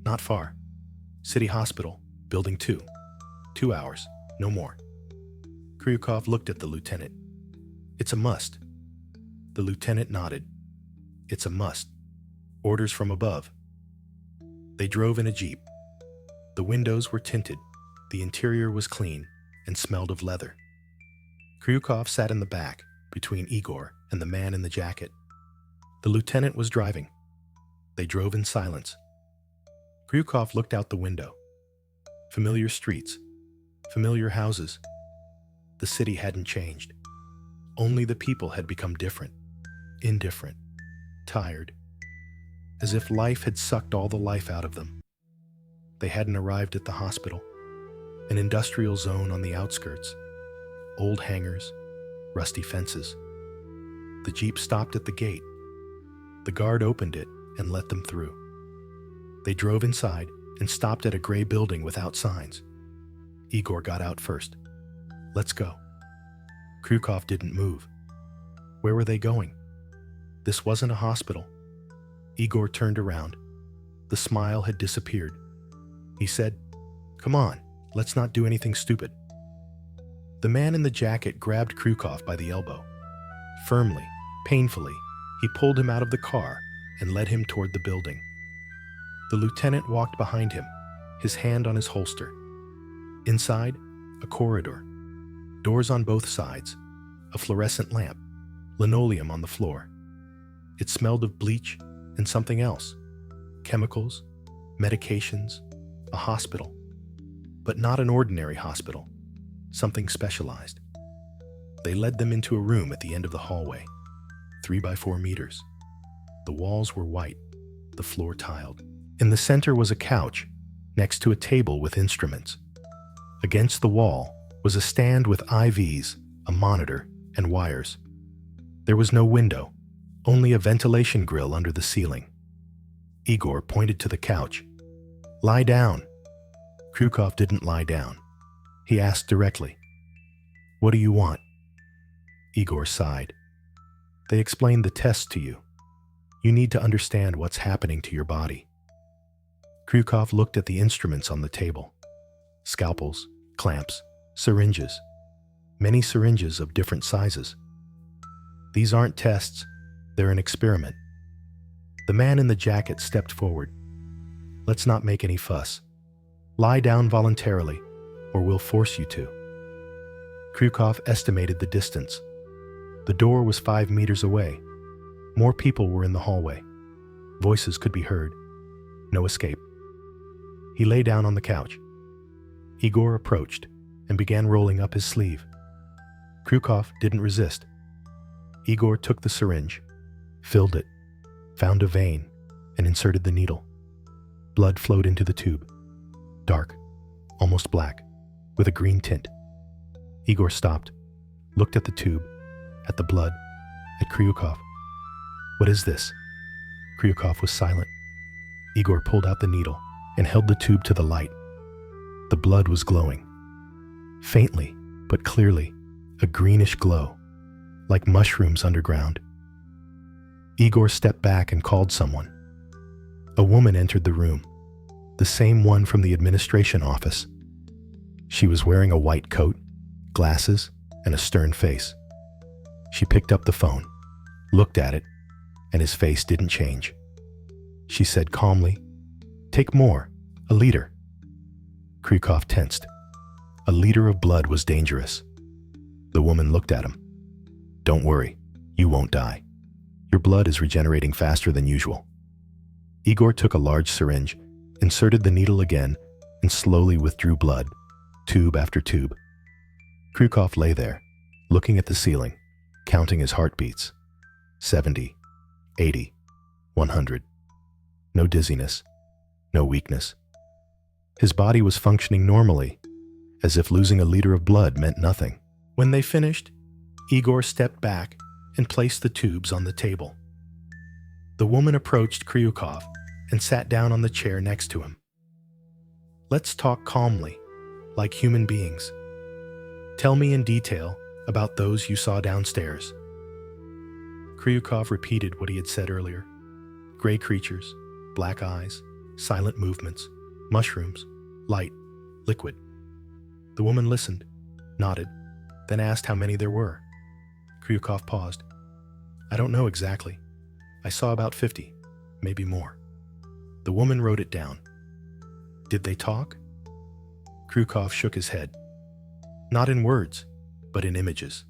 "Not far. City Hospital, Building 2. 2 hours, no more." Kryukov looked at the lieutenant. "It's a must." The lieutenant nodded. "It's a must. Orders from above." They drove in a jeep. The windows were tinted. The interior was clean and smelled of leather. Kryukov sat in the back, between Igor and the man in the jacket. The lieutenant was driving. They drove in silence. Kryukov looked out the window. Familiar streets, familiar houses. The city hadn't changed. Only the people had become different, indifferent, tired, as if life had sucked all the life out of them. They hadn't arrived at the hospital, an industrial zone on the outskirts, old hangars, rusty fences. The jeep stopped at the gate. The guard opened it and let them through. They drove inside and stopped at a gray building without signs. Igor got out first. "Let's go." Krukov didn't move. Where were they going? This wasn't a hospital. Igor turned around. The smile had disappeared. He said, "Come on, let's not do anything stupid." The man in the jacket grabbed Krukov by the elbow. Firmly, painfully, he pulled him out of the car and led him toward the building. The lieutenant walked behind him, his hand on his holster. Inside, a corridor. Doors on both sides, a fluorescent lamp, linoleum on the floor. It smelled of bleach and something else. Chemicals, medications, a hospital. But not an ordinary hospital, something specialized. They led them into a room at the end of the hallway, 3 by 4 meters. The walls were white, the floor tiled. In the center was a couch, next to a table with instruments. Against the wall was a stand with IVs, a monitor, and wires. There was no window, only a ventilation grill under the ceiling. Igor pointed to the couch. "Lie down." Krukov didn't lie down. He asked directly, "What do you want?" Igor sighed. "They explained the tests to you. You need to understand what's happening to your body." Krukov looked at the instruments on the table. Scalpels, clamps, syringes. Many syringes of different sizes. "These aren't tests, they're an experiment." The man in the jacket stepped forward. "Let's not make any fuss. Lie down voluntarily, or we'll force you to." Krukov estimated the distance. The door was 5 meters away. More people were in the hallway. Voices could be heard. No escape. He lay down on the couch. Igor approached and began rolling up his sleeve. Krukov didn't resist. Igor took the syringe, filled it, found a vein, and inserted the needle. Blood flowed into the tube. Dark, almost black, with a green tint. Igor stopped, looked at the tube, at the blood, at Krukov. "What is this?" Krukov was silent. Igor pulled out the needle and held the tube to the light. The blood was glowing. Faintly, but clearly, a greenish glow, like mushrooms underground. Igor stepped back and called someone. A woman entered the room, the same one from the administration office. She was wearing a white coat, glasses, and a stern face. She picked up the phone, looked at it, and his face didn't change. She said calmly, "Take more, a liter." Krukov tensed. A liter of blood was dangerous. The woman looked at him. "Don't worry, you won't die. Your blood is regenerating faster than usual." Igor took a large syringe, inserted the needle again, and slowly withdrew blood, tube after tube. Krukov lay there, looking at the ceiling, counting his heartbeats. 70, 80, 100. No dizziness, no weakness. His body was functioning normally, as if losing a liter of blood meant nothing. When they finished, Igor stepped back and placed the tubes on the table. The woman approached Krukov and sat down on the chair next to him. "Let's talk calmly, like human beings. Tell me in detail about those you saw downstairs." Krukov repeated what he had said earlier. Gray creatures, black eyes, silent movements, mushrooms, light, liquid. The woman listened, nodded, then asked how many there were. Krukov paused. "I don't know exactly. I saw about 50, maybe more." The woman wrote it down. "Did they talk?" Krukov shook his head. "Not in words, but in images.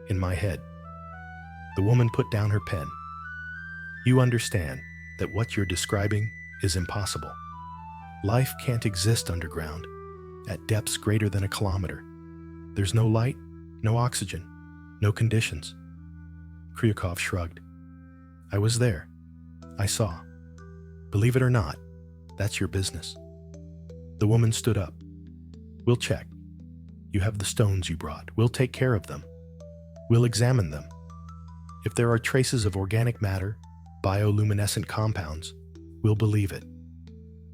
In my head." The woman put down her pen. "You understand that what you're describing is impossible. Life can't exist underground. at depths greater than a kilometer. There's no light, no oxygen, no conditions. Kryukov shrugged. I was there. I saw. Believe it or not, that's your business. The woman stood up. We'll check. You have the stones you brought. We'll take care of them. We'll examine them. If there are traces of organic matter, bioluminescent compounds, we'll believe it.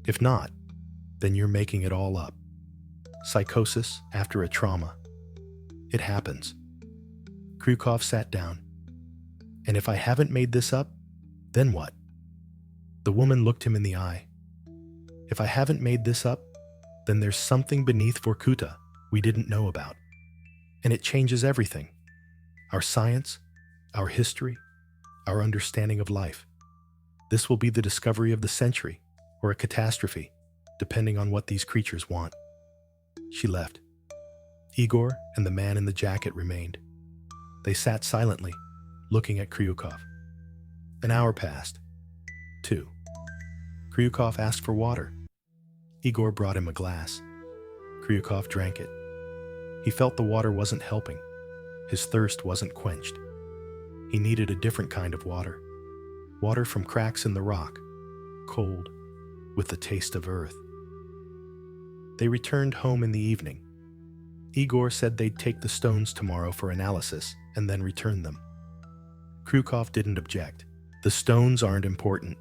If not, then you're making it all up. Psychosis after a trauma. It happens. Kryukov sat down. And if I haven't made this up, then what? The woman looked him in the eye. If I haven't made this up, then there's something beneath Vorkuta we didn't know about. And it changes everything. Our science, our history, our understanding of life. This will be the discovery of the century, or a catastrophe, depending on what these creatures want. She left. Igor and the man in the jacket remained. They sat silently, looking at Kryukov. An hour passed. 2. Kryukov asked for water. Igor brought him a glass. Kryukov drank it. He felt the water wasn't helping. His thirst wasn't quenched. He needed a different kind of water. Water from cracks in the rock, cold, with the taste of earth. They returned home in the evening. Igor said they'd take the stones tomorrow for analysis and then return them. Kryukov didn't object. The stones aren't important.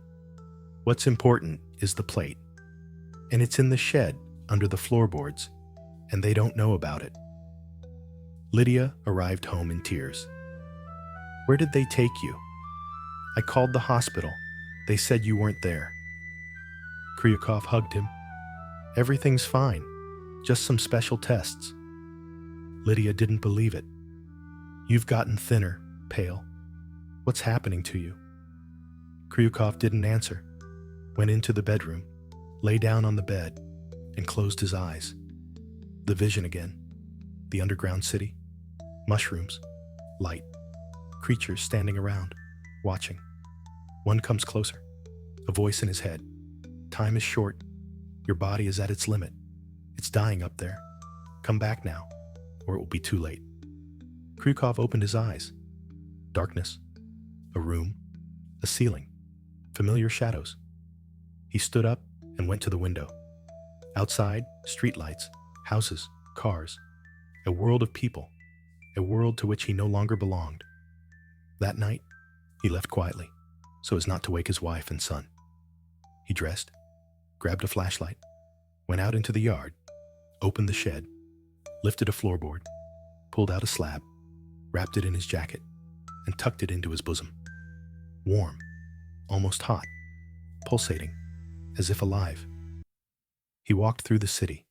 What's important is the plate. And it's in the shed under the floorboards, and they don't know about it. Lydia arrived home in tears. Where did they take you? I called the hospital. They said you weren't there. Kryukov hugged him. Everything's fine. Just some special tests. Lydia didn't believe it. You've gotten thinner, pale. What's happening to you? Kryukov didn't answer. Went into the bedroom, lay down on the bed, and closed his eyes. The vision again. The underground city. Mushrooms. Light. Creatures standing around, watching. One comes closer. A voice in his head. Time is short. Your body is at its limit. It's dying up there. Come back now, or it will be too late. Kryukov opened his eyes. Darkness. A room. A ceiling. Familiar shadows. He stood up and went to the window. Outside, streetlights, houses, cars. A world of people. A world to which he no longer belonged. That night, he left quietly, so as not to wake his wife and son. He dressed, grabbed a flashlight, went out into the yard, opened the shed, lifted a floorboard, pulled out a slab, wrapped it in his jacket, and tucked it into his bosom. Warm, almost hot, pulsating, as if alive. He walked through the city.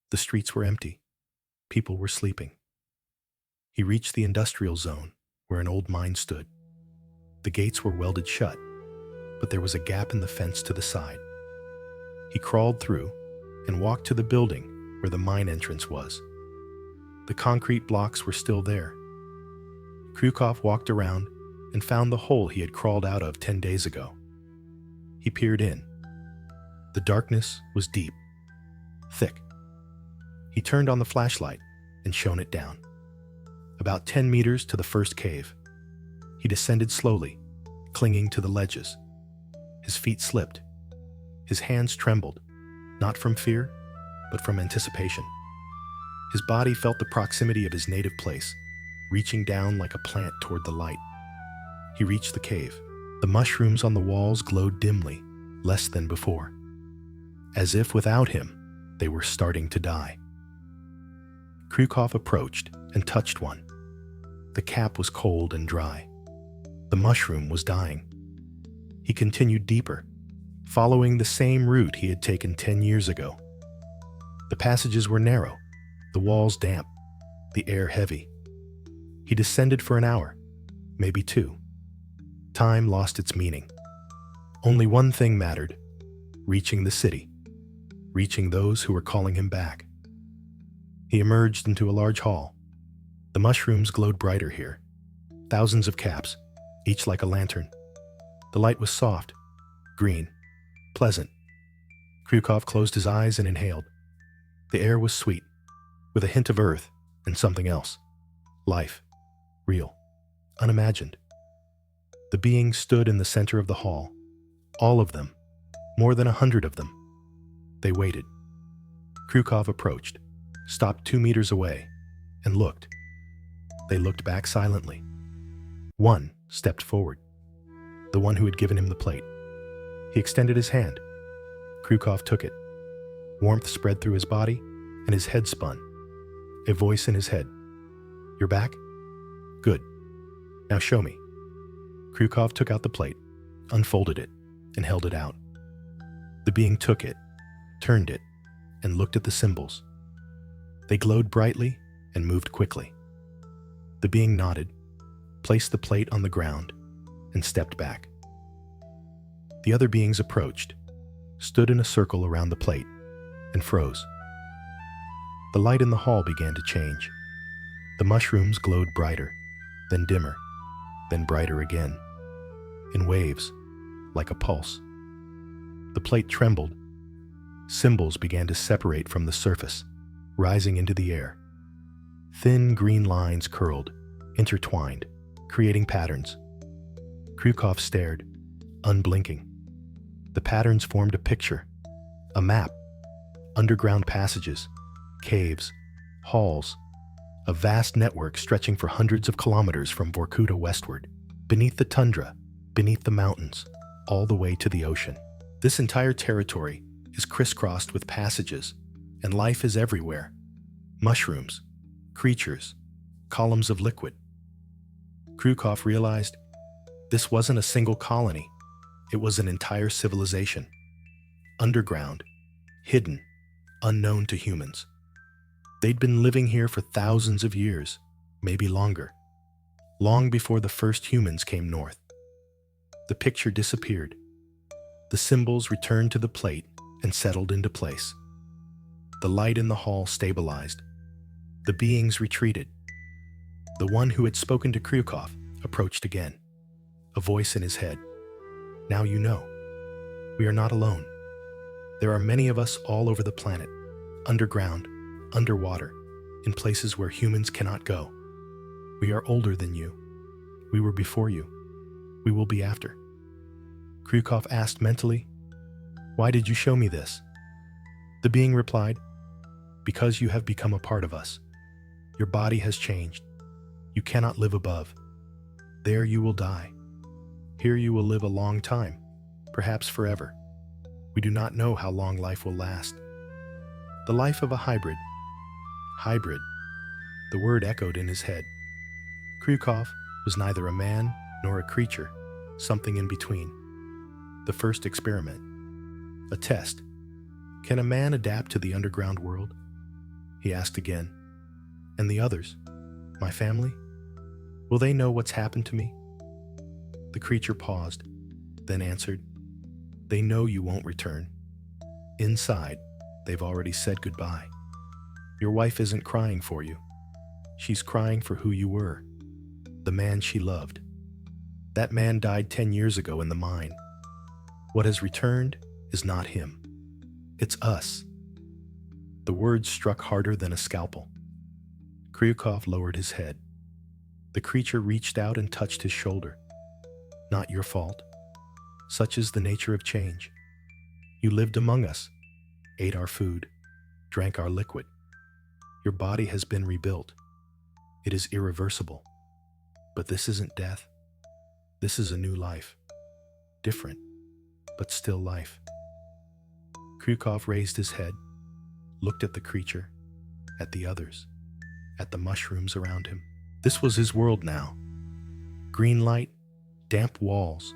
The streets were empty. People were sleeping. He reached the industrial zone, where an old mine stood. The gates were welded shut, but there was a gap in the fence to the side. He crawled through and walked to the building where the mine entrance was. The concrete blocks were still there. Kryukov walked around and found the hole he had crawled out of 10 days ago. He peered in. The darkness was deep, thick. He turned on the flashlight and shone it down. About 10 meters to the first cave. He descended slowly, clinging to the ledges. His feet slipped. His hands trembled, not from fear, but from anticipation. His body felt the proximity of his native place, reaching down like a plant toward the light. He reached the cave. The mushrooms on the walls glowed dimly, less than before. As if without him, they were starting to die. Kryukov approached and touched one. The cap was cold and dry. The mushroom was dying. He continued deeper, following the same route he had taken 10 years ago. The passages were narrow, the walls damp, the air heavy. He descended for an hour, maybe 2. Time lost its meaning. Only one thing mattered: reaching the city, reaching those who were calling him back. He emerged into a large hall. The mushrooms glowed brighter here. Thousands of caps, each like a lantern. The light was soft, green, pleasant. Kryukov closed his eyes and inhaled. The air was sweet, with a hint of earth and something else. Life. Real. Unimagined. The beings stood in the center of the hall. All of them. More than 100 of them. They waited. Krukov approached, stopped 2 meters away, and looked. They looked back silently. One stepped forward. The one who had given him the plate. He extended his hand. Krukov took it. Warmth spread through his body, and his head spun. A voice in his head. "You're back? Good. Now show me." Krukov took out the plate, unfolded it, and held it out. The being took it, turned it, and looked at the symbols. They glowed brightly and moved quickly. The being nodded, placed the plate on the ground, and stepped back. The other beings approached, stood in a circle around the plate, and froze. The light in the hall began to change. The mushrooms glowed brighter, then dimmer, then brighter again, in waves, like a pulse. The plate trembled. Symbols began to separate from the surface, rising into the air. Thin green lines curled, intertwined, creating patterns. Krukov stared, unblinking. The patterns formed a picture, a map, underground passages, caves, halls, a vast network stretching for hundreds of kilometers from Vorkuta westward, beneath the tundra, beneath the mountains, all the way to the ocean. This entire territory is crisscrossed with passages, and life is everywhere. Mushrooms, creatures, columns of liquid. Krukov realized this wasn't a single colony. It was an entire civilization. Underground, hidden, unknown to humans. They'd been living here for thousands of years, maybe longer, long before the first humans came north. The picture disappeared. The symbols returned to the plate and settled into place. The light in the hall stabilized. The beings retreated. The one who had spoken to Krukov approached again, a voice in his head. "Now you know. We are not alone. There are many of us all over the planet, underground, underwater, in places where humans cannot go. We are older than you. We were before you. We will be after." Krukov asked mentally, "Why did you show me this?" The being replied, "Because you have become a part of us. Your body has changed. You cannot live above. There you will die. Here you will live a long time, perhaps forever. We do not know how long life will last. The life of a hybrid." Hybrid. The word echoed in his head. Krukov was neither a man nor a creature, something in between. The first experiment. A test. Can a man adapt to the underground world? He asked again. And the others? My family? Will they know what's happened to me? The creature paused, then answered, "They know you won't return. Inside, they've already said goodbye. Your wife isn't crying for you. She's crying for who you were, the man she loved. That man died 10 years ago in the mine. What has returned is not him. It's us." The words struck harder than a scalpel. Krukov lowered his head. The creature reached out and touched his shoulder. "Not your fault. Such is the nature of change. You lived among us, ate our food, drank our liquid. Your body has been rebuilt. It is irreversible. But this isn't death. This is a new life. Different, but still life." Krukov raised his head, looked at the creature, at the others, at the mushrooms around him. This was his world now. Green light, damp walls,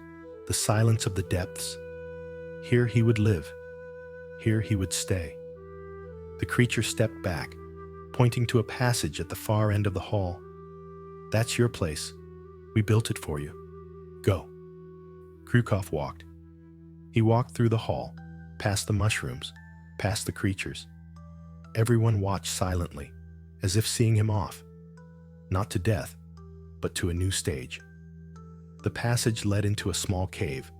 the silence of the depths. Here he would live. Here he would stay. The creature stepped back, pointing to a passage at the far end of the hall. "That's your place. We built it for you. Go." Krukov walked. He walked through the hall, past the mushrooms, past the creatures. Everyone watched silently, as if seeing him off. Not to death, but to a new stage. The passage led into a small cave,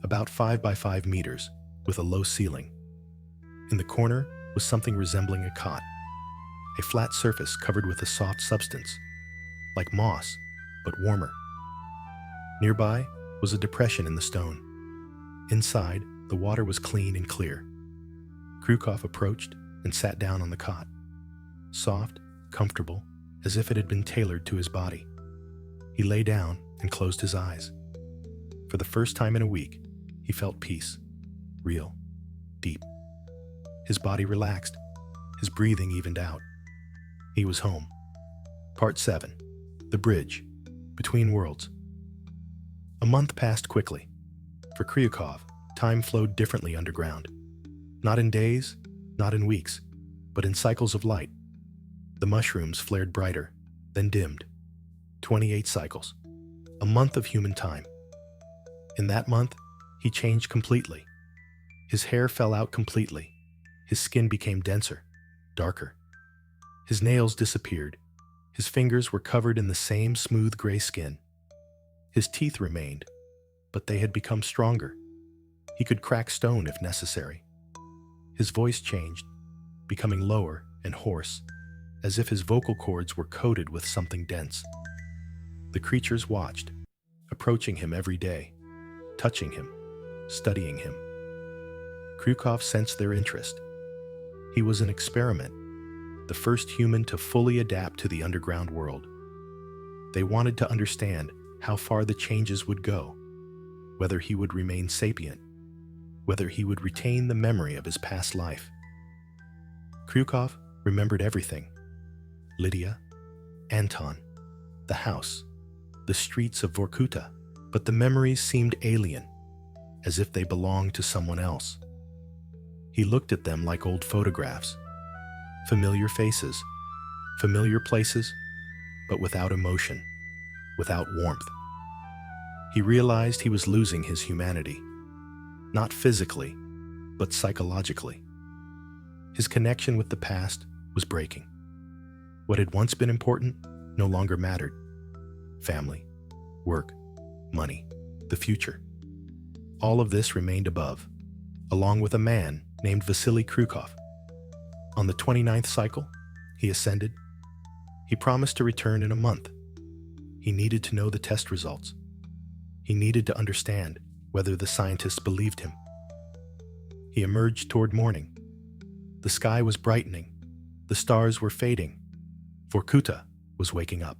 about 5 by 5 meters, with a low ceiling. In the corner was something resembling a cot, a flat surface covered with a soft substance, like moss, but warmer. Nearby was a depression in the stone. Inside, the water was clean and clear. Krukov approached and sat down on the cot, soft, comfortable, as if it had been tailored to his body. He lay down and closed his eyes. For the first time in a week, he felt peace, real, deep. His body relaxed, his breathing evened out. He was home. Part 7. The Bridge, Between Worlds. A month passed quickly. For Kryukov, time flowed differently underground. Not in days, not in weeks, but in cycles of light. The mushrooms flared brighter, then dimmed. 28 cycles. A month of human time. In that month, he changed completely. His hair fell out completely. His skin became denser, darker. His nails disappeared. His fingers were covered in the same smooth gray skin. His teeth remained, but they had become stronger. He could crack stone if necessary. His voice changed, becoming lower and hoarse, as if his vocal cords were coated with something dense. The creatures watched, approaching him every day, touching him, studying him. Krukov sensed their interest. He was an experiment, the first human to fully adapt to the underground world. They wanted to understand how far the changes would go, whether he would remain sapient, whether he would retain the memory of his past life. Krukov remembered everything. Lydia, Anton, the house, the streets of Vorkuta, but the memories seemed alien, as if they belonged to someone else. He looked at them like old photographs, familiar faces, familiar places, but without emotion, without warmth. He realized he was losing his humanity, not physically, but psychologically. His connection with the past was breaking. What had once been important no longer mattered. Family, work, money, the future. All of this remained above, along with a man named Vasily Krukov. On the 29th cycle, he ascended. He promised to return in a month. He needed to know the test results. He needed to understand whether the scientists believed him. He emerged toward morning. The sky was brightening. The stars were fading. Vorkuta was waking up.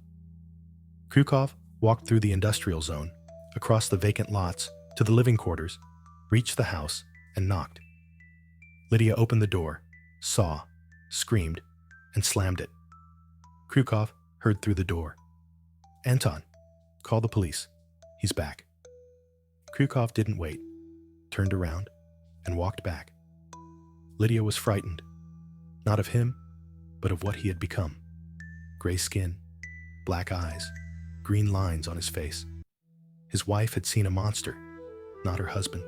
Krukov walked through the industrial zone, across the vacant lots, to the living quarters, reached the house, and knocked. Lydia opened the door, saw, screamed, and slammed it. Krukov heard through the door. "Anton, call the police. He's back." Krukov didn't wait, turned around, and walked back. Lydia was frightened, not of him, but of what he had become. Gray skin, black eyes, green lines on his face. His wife had seen a monster, not her husband.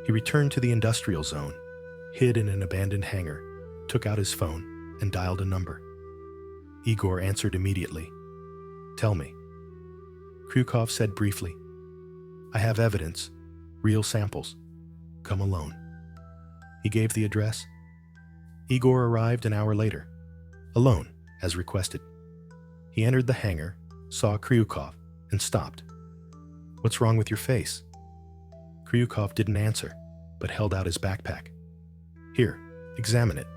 He returned to the industrial zone, hid in an abandoned hangar, took out his phone, and dialed a number. Igor answered immediately. "Tell me." Krukov said briefly, "I have evidence, real samples. Come alone." He gave the address. Igor arrived an hour later, alone, as requested. He entered the hangar, saw Kryukov, and stopped. "What's wrong with your face?" Kryukov didn't answer, but held out his backpack. "Here, examine it.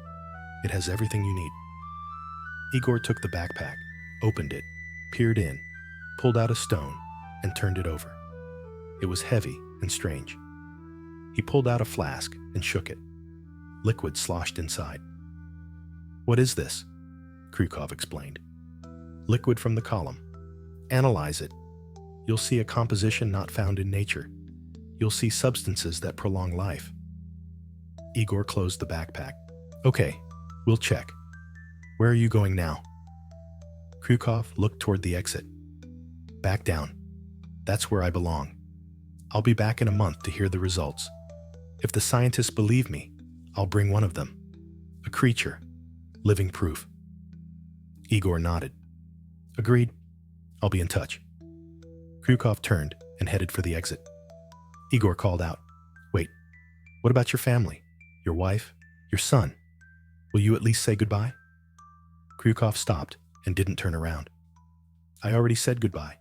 It has everything you need." Igor took the backpack, opened it, peered in, pulled out a stone, and turned it over. It was heavy and strange. He pulled out a flask and shook it. Liquid sloshed inside. "What is this?" Krukov explained. "Liquid from the column. Analyze it. You'll see a composition not found in nature. You'll see substances that prolong life." Igor closed the backpack. "Okay, we'll check. Where are you going now?" Krukov looked toward the exit. "Back down. That's where I belong. I'll be back in a month to hear the results. If the scientists believe me, I'll bring one of them. A creature. Living proof." Igor nodded. "Agreed. I'll be in touch." Krukov turned and headed for the exit. Igor called out, "Wait, what about your family? Your wife? Your son? Will you at least say goodbye? Kryukov stopped and didn't turn around. I already said goodbye.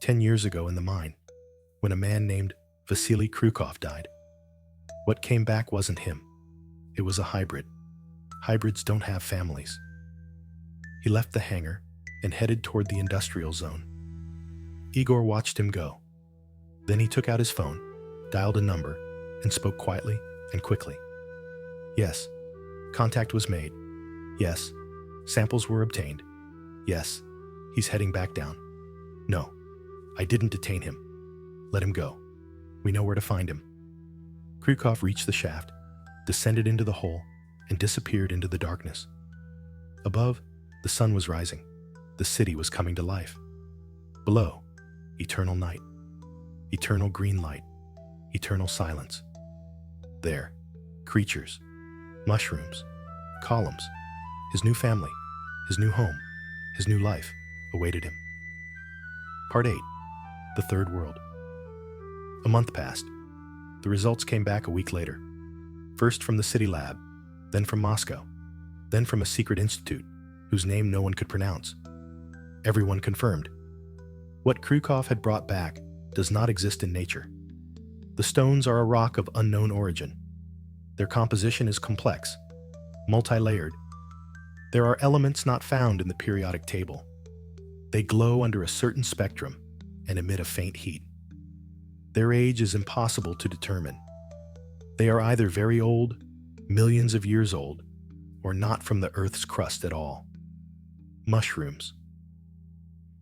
10 years ago in the mine, when a man named Vasily Kryukov died. What came back wasn't him. It was a hybrid. Hybrids don't have families. He left the hangar and headed toward the industrial zone. Igor watched him go. Then he took out his phone, dialed a number, and spoke quietly and quickly. Yes, contact was made. Yes, samples were obtained. Yes, he's heading back down. No, I didn't detain him. Let him go. We know where to find him. Kryukov reached the shaft, descended into the hole, and disappeared into the darkness. Above, the sun was rising. The city was coming to life. Below, eternal night, eternal green light, eternal silence. There, creatures, mushrooms, columns, his new family, his new home, his new life awaited him. Part 8. The Third World. A month passed. The results came back a week later. First from the city lab, then from Moscow, then from a secret institute whose name no one could pronounce. Everyone confirmed. What Kryukov had brought back does not exist in nature. The stones are a rock of unknown origin. Their composition is complex, multi-layered. There are elements not found in the periodic table. They glow under a certain spectrum and emit a faint heat. Their age is impossible to determine. They are either very old, millions of years old, or not from the Earth's crust at all. Mushrooms.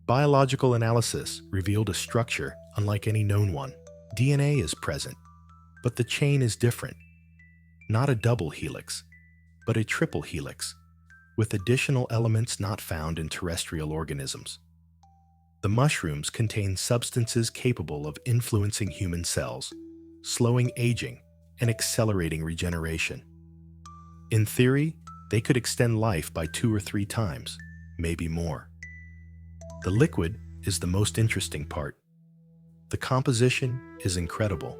Biological analysis revealed a structure unlike any known one. DNA is present, but the chain is different. Not a double helix, but a triple helix, with additional elements not found in terrestrial organisms. The mushrooms contain substances capable of influencing human cells, slowing aging, and accelerating regeneration. In theory, they could extend life by 2 or 3 times, maybe more. The liquid is the most interesting part. The composition is incredible.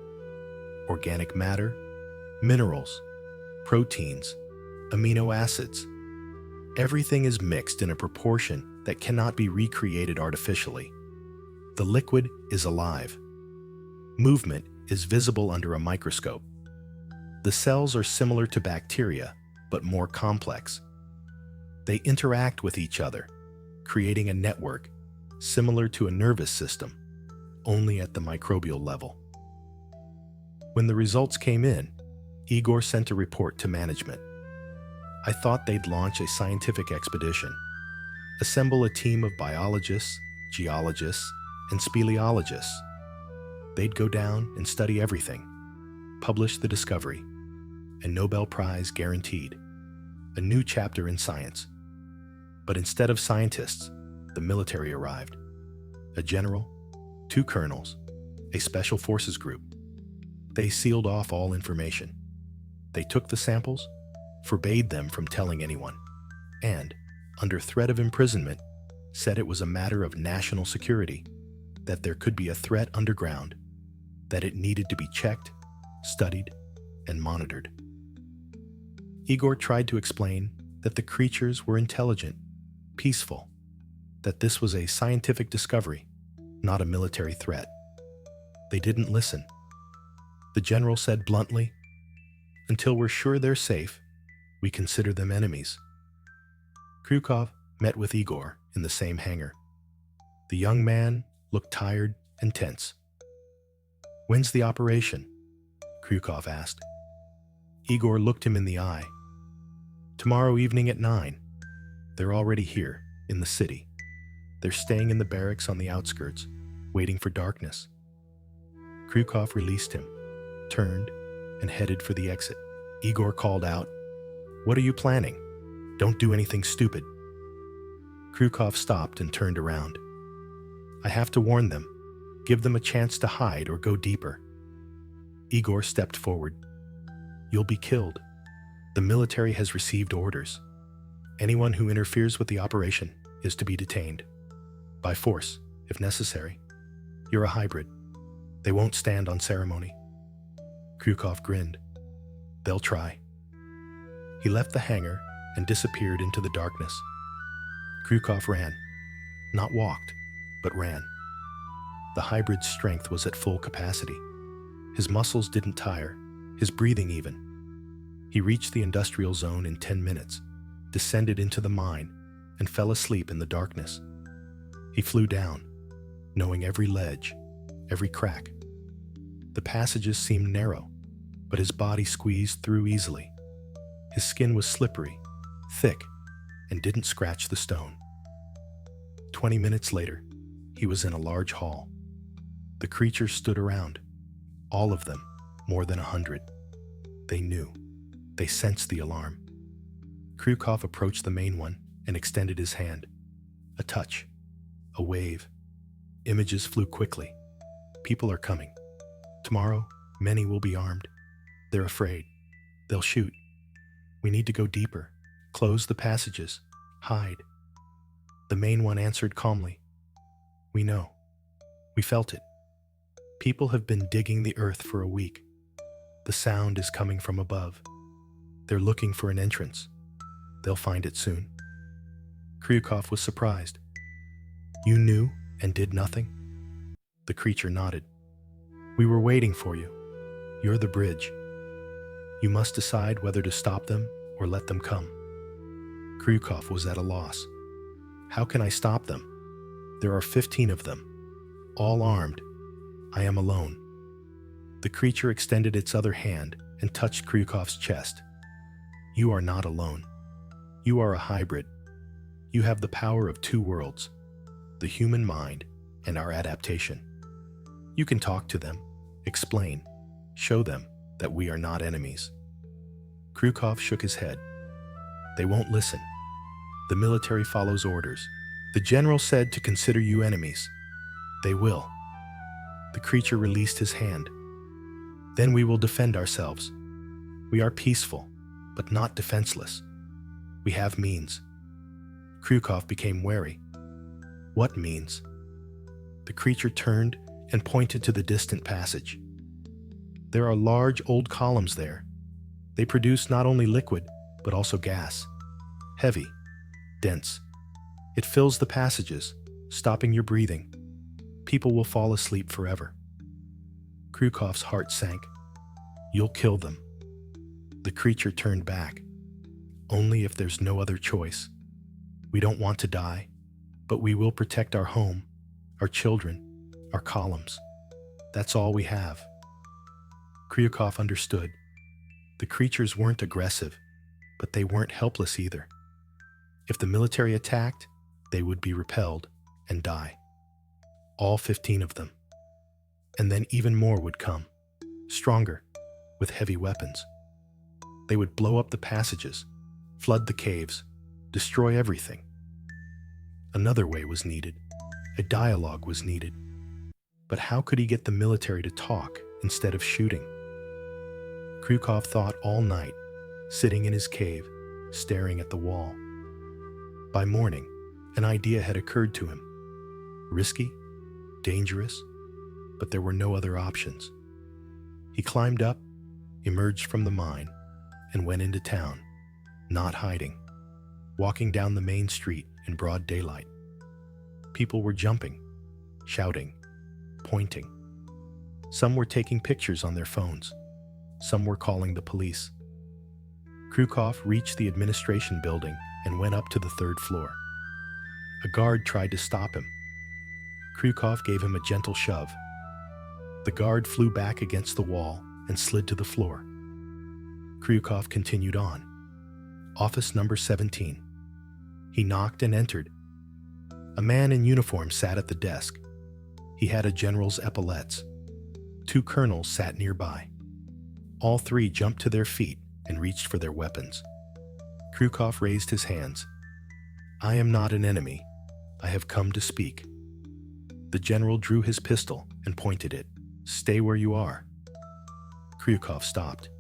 Organic matter, minerals, proteins, amino acids. Everything is mixed in a proportion that cannot be recreated artificially. The liquid is alive. Movement is visible under a microscope. The cells are similar to bacteria, but more complex. They interact with each other, creating a network similar to a nervous system, only at the microbial level. When the results came in, Igor sent a report to management. I thought they'd launch a scientific expedition, assemble a team of biologists, geologists, and speleologists. They'd go down and study everything, publish the discovery, a Nobel Prize guaranteed, a new chapter in science. But instead of scientists, the military arrived. A general, 2 colonels, a special forces group. They sealed off all information. They took the samples, forbade them from telling anyone, and, under threat of imprisonment, said it was a matter of national security, that there could be a threat underground, that it needed to be checked, studied, and monitored. Igor tried to explain that the creatures were intelligent, peaceful, that this was a scientific discovery, not a military threat. They didn't listen. The general said bluntly, "Until we're sure they're safe, we consider them enemies." Kryukov met with Igor in the same hangar. The young man looked tired and tense. "When's the operation?" Kryukov asked. Igor looked him in the eye. "Tomorrow evening at 9. They're already here, in the city. They're staying in the barracks on the outskirts, waiting for darkness." Kryukov released him, turned, and headed for the exit. Igor called out, "What are you planning? Don't do anything stupid." Kryukov stopped and turned around. "I have to warn them. Give them a chance to hide or go deeper." Igor stepped forward. "You'll be killed. The military has received orders. Anyone who interferes with the operation is to be detained. By force, if necessary. You're a hybrid. They won't stand on ceremony." Kryukov grinned. "They'll try." He left the hangar and disappeared into the darkness. Krukov ran. Not walked, but ran. The hybrid's strength was at full capacity. His muscles didn't tire, his breathing even. He reached the industrial zone in 10 minutes, descended into the mine, and fell asleep in the darkness. He flew down, knowing every ledge, every crack. The passages seemed narrow, but his body squeezed through easily. His skin was slippery, thick, and didn't scratch the stone. 20 minutes later, he was in a large hall. The creatures stood around, all of them, more than 100. They knew. They sensed the alarm. Krukov approached the main one and extended his hand. A touch. A wave. Images flew quickly. People are coming. Tomorrow, many will be armed. They're afraid. They'll shoot. We need to go deeper. Close the passages. Hide. The main one answered calmly. We know. We felt it. People have been digging the earth for a week. The sound is coming from above. They're looking for an entrance. They'll find it soon. Krukov was surprised. You knew and did nothing? The creature nodded. We were waiting for you. You're the bridge. You must decide whether to stop them or let them come. Krukov was at a loss. How can I stop them? There are 15 of them, all armed. I am alone. The creature extended its other hand and touched Krukov's chest. You are not alone. You are a hybrid. You have the power of two worlds, the human mind and our adaptation. You can talk to them, explain, show them that we are not enemies. Krukov shook his head. They won't listen. The military follows orders. The general said to consider you enemies. They will. The creature released his hand. Then we will defend ourselves. We are peaceful, but not defenseless. We have means. Krukov became wary. What means? The creature turned and pointed to the distant passage. There are large old columns there. They produce not only liquid, but also gas. Heavy, dense. It fills the passages, stopping your breathing. People will fall asleep forever. Krukov's heart sank. You'll kill them. The creature turned back. Only if there's no other choice. We don't want to die, but we will protect our home, our children, our columns. That's all we have. Krukov understood. The creatures weren't aggressive, but they weren't helpless either. If the military attacked, they would be repelled and die. All 15 of them. And then even more would come, stronger, with heavy weapons. They would blow up the passages, flood the caves, destroy everything. Another way was needed. A dialogue was needed. But how could he get the military to talk instead of shooting? Krukov thought all night, sitting in his cave, staring at the wall. By morning, an idea had occurred to him. Risky, dangerous, but there were no other options. He climbed up, emerged from the mine, and went into town, not hiding, walking down the main street in broad daylight. People were jumping, shouting, pointing. Some were taking pictures on their phones. Some were calling the police. Krukov reached the administration building and went up to the 3rd floor. A guard tried to stop him. Krukov gave him a gentle shove. The guard flew back against the wall and slid to the floor. Krukov continued on. Office number 17. He knocked and entered. A man in uniform sat at the desk. He had a general's epaulets. 2 colonels sat nearby. All 3 jumped to their feet and reached for their weapons. Krukov raised his hands. I am not an enemy. I have come to speak. The general drew his pistol and pointed it. Stay where you are. Krukov stopped.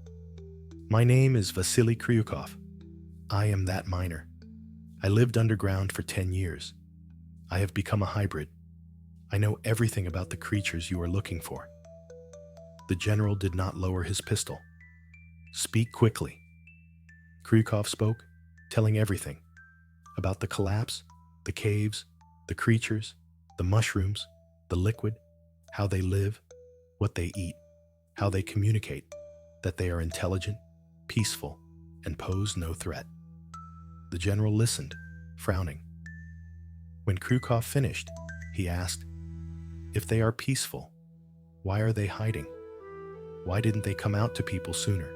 My name is Vasily Krukov. I am that miner. I lived underground for 10 years. I have become a hybrid. I know everything about the creatures you are looking for. The general did not lower his pistol. Speak quickly. Kryukov spoke, telling everything about the collapse, the caves, the creatures, the mushrooms, the liquid, how they live, what they eat, how they communicate, that they are intelligent, peaceful, and pose no threat. The general listened, frowning. When Kryukov finished, he asked, "If they are peaceful, why are they hiding? Why didn't they come out to people sooner?"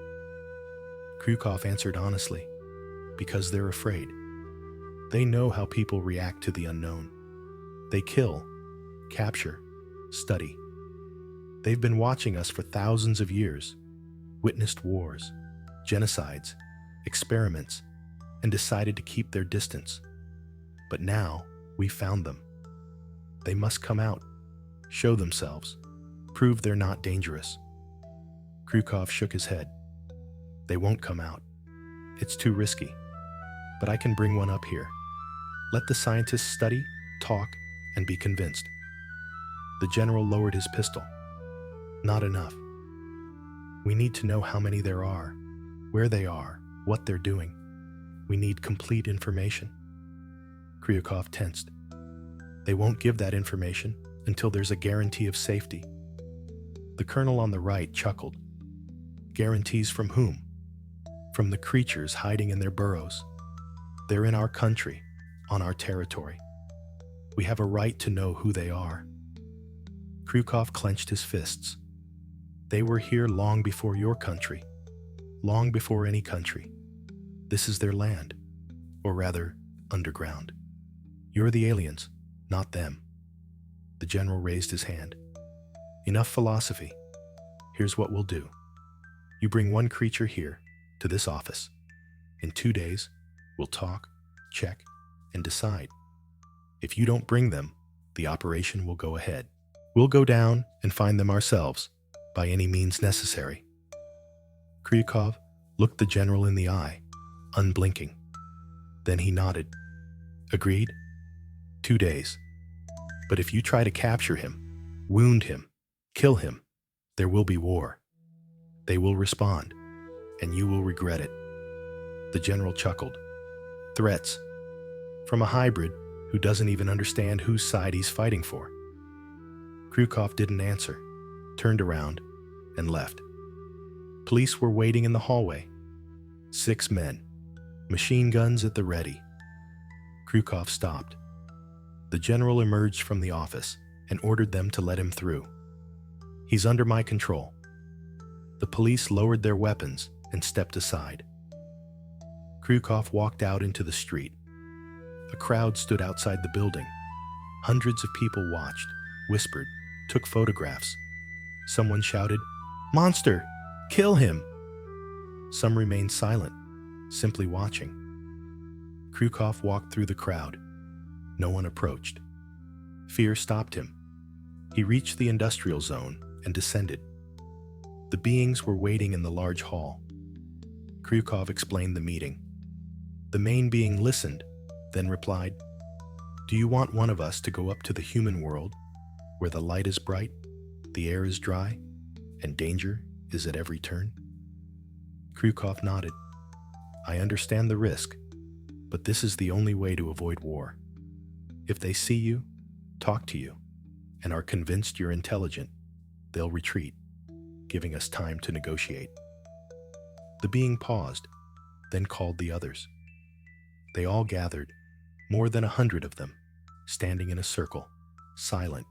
Kryukov answered honestly, "Because they're afraid. They know how people react to the unknown. They kill, capture, study. They've been watching us for thousands of years, witnessed wars, genocides, experiments, and decided to keep their distance. But now we found them. They must come out, show themselves, prove they're not dangerous." Kryukov shook his head. "They won't come out. It's too risky. But I can bring one up here. Let the scientists study, talk, and be convinced." The general lowered his pistol. "Not enough. We need to know how many there are, where they are, what they're doing. We need complete information." Kryukov tensed. "They won't give that information until there's a guarantee of safety." The colonel on the right chuckled. "Guarantees from whom?" "From the creatures hiding in their burrows. They're in our country, on our territory. We have a right to know who they are." Kryukov clenched his fists. "They were here long before your country, long before any country. This is their land, or rather, underground. You're the aliens, not them." The general raised his hand. "Enough philosophy. Here's what we'll do. You bring one creature here, to this office. In 2 days, we'll talk, check, and decide. If you don't bring them, the operation will go ahead. We'll go down and find them ourselves, by any means necessary." Kryukov looked the general in the eye, unblinking. Then he nodded. "Agreed? 2 days. But if you try to capture him, wound him, kill him, there will be war. They will respond, and you will regret it." The general chuckled. "Threats? From a hybrid who doesn't even understand whose side he's fighting for." Kryukov didn't answer, turned around, and left. Police were waiting in the hallway. 6 men, machine guns at the ready. Kryukov stopped. The general emerged from the office and ordered them to let him through. "He's under my control." The police lowered their weapons and stepped aside. Kryukov walked out into the street. A crowd stood outside the building. Hundreds of people watched, whispered, took photographs. Someone shouted, "Monster! Kill him!" Some remained silent, simply watching. Kryukov walked through the crowd. No one approached. Fear stopped him. He reached the industrial zone and descended. The beings were waiting in the large hall. Kryukov explained the meeting. The main being listened, then replied, "Do you want one of us to go up to the human world, where the light is bright, the air is dry, and danger is at every turn?" Kryukov nodded. "I understand the risk, but this is the only way to avoid war. If they see you, talk to you, and are convinced you're intelligent, they'll retreat, giving us time to negotiate." The being paused, then called the others. They all gathered, more than 100 of them, standing in a circle, silent,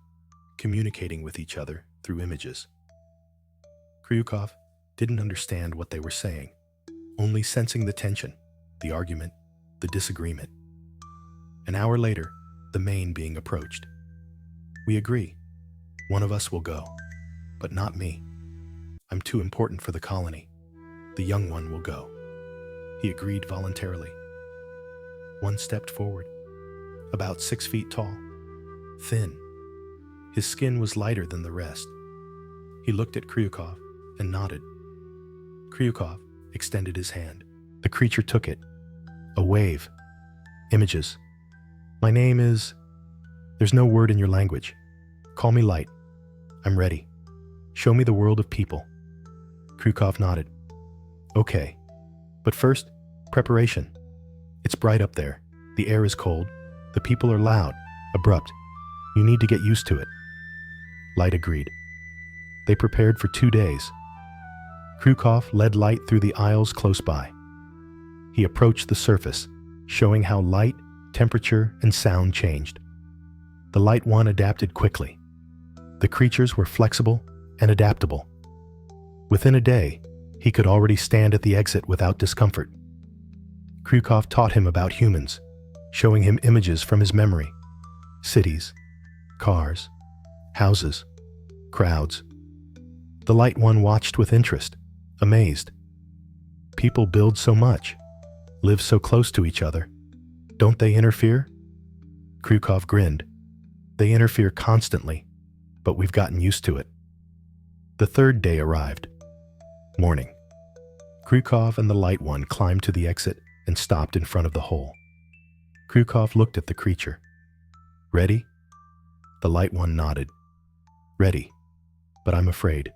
communicating with each other through images. Kryukov didn't understand what they were saying, only sensing the tension, the argument, the disagreement. An hour later, the main being approached. "We agree. One of us will go, but not me. I'm too important for the colony. The young one will go." He agreed voluntarily. One stepped forward, about 6 feet tall, thin. His skin was lighter than the rest. He looked at Kryukov and nodded. Kryukov extended his hand. The creature took it. A wave. Images. "My name is..." "There's no word in your language. Call me Light. I'm ready. Show me the world of people." Kryukov nodded. "Okay. But first, Preparation. It's bright up there. The air is cold. The people are loud, abrupt. You need to get used to it. Light agreed. They prepared for 2 days. Krukov led Light through the aisles close by. He approached the surface, showing how light, temperature, and sound changed. The Light One adapted quickly. The creatures were flexible and adaptable. Within a day, he could already stand at the exit without discomfort. Krukov taught him about humans, showing him images from his memory. Cities, cars, houses, crowds. The Light One watched with interest, amazed. People build so much, live so close to each other. Don't they interfere? Krukov grinned. They interfere constantly, but we've gotten used to it. The third day arrived. Morning. Krukov and the Light One climbed to the exit and stopped in front of the hole. Krukov looked at the creature. Ready? The Light One nodded. Ready, but I'm afraid.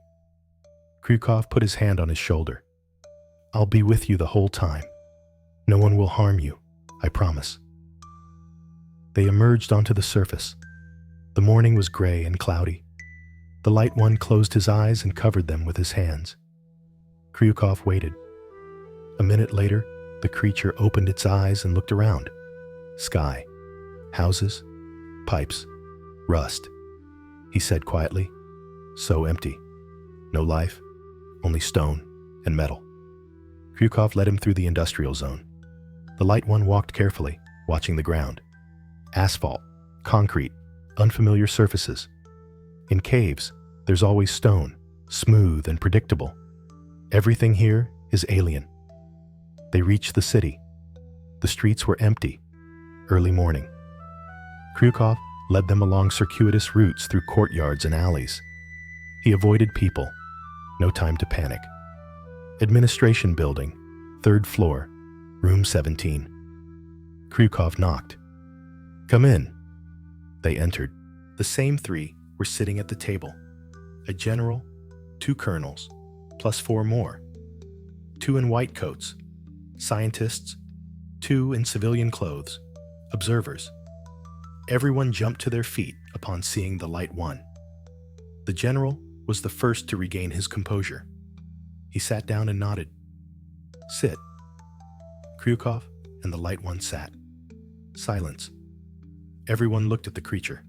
Krukov put his hand on his shoulder. I'll be with you the whole time. No one will harm you, I promise. They emerged onto the surface. The morning was gray and cloudy. The Light One closed his eyes and covered them with his hands. Krukov waited. A minute later, the creature opened its eyes and looked around. Sky, houses, pipes, rust. He said quietly, so empty. No life, only stone and metal. Krukov led him through the industrial zone. The Light One walked carefully, watching the ground. Asphalt, concrete, unfamiliar surfaces. In caves, there's always stone, smooth and predictable. Everything here is alien. They reached the city. The streets were empty. Early morning. Krukov led them along circuitous routes through courtyards and alleys. He avoided people. No time to panic. Administration building, 3rd floor, room 17. Krukov knocked. Come in. They entered. The same 3 were sitting at the table. A general, 2 colonels, plus 4 more. 2 in white coats. Scientists, 2 in civilian clothes. Observers. Everyone jumped to their feet upon seeing the Light One. The general was the first to regain his composure. He sat down and nodded. Sit. Krukov and the Light One sat. Silence. Everyone looked at the creature.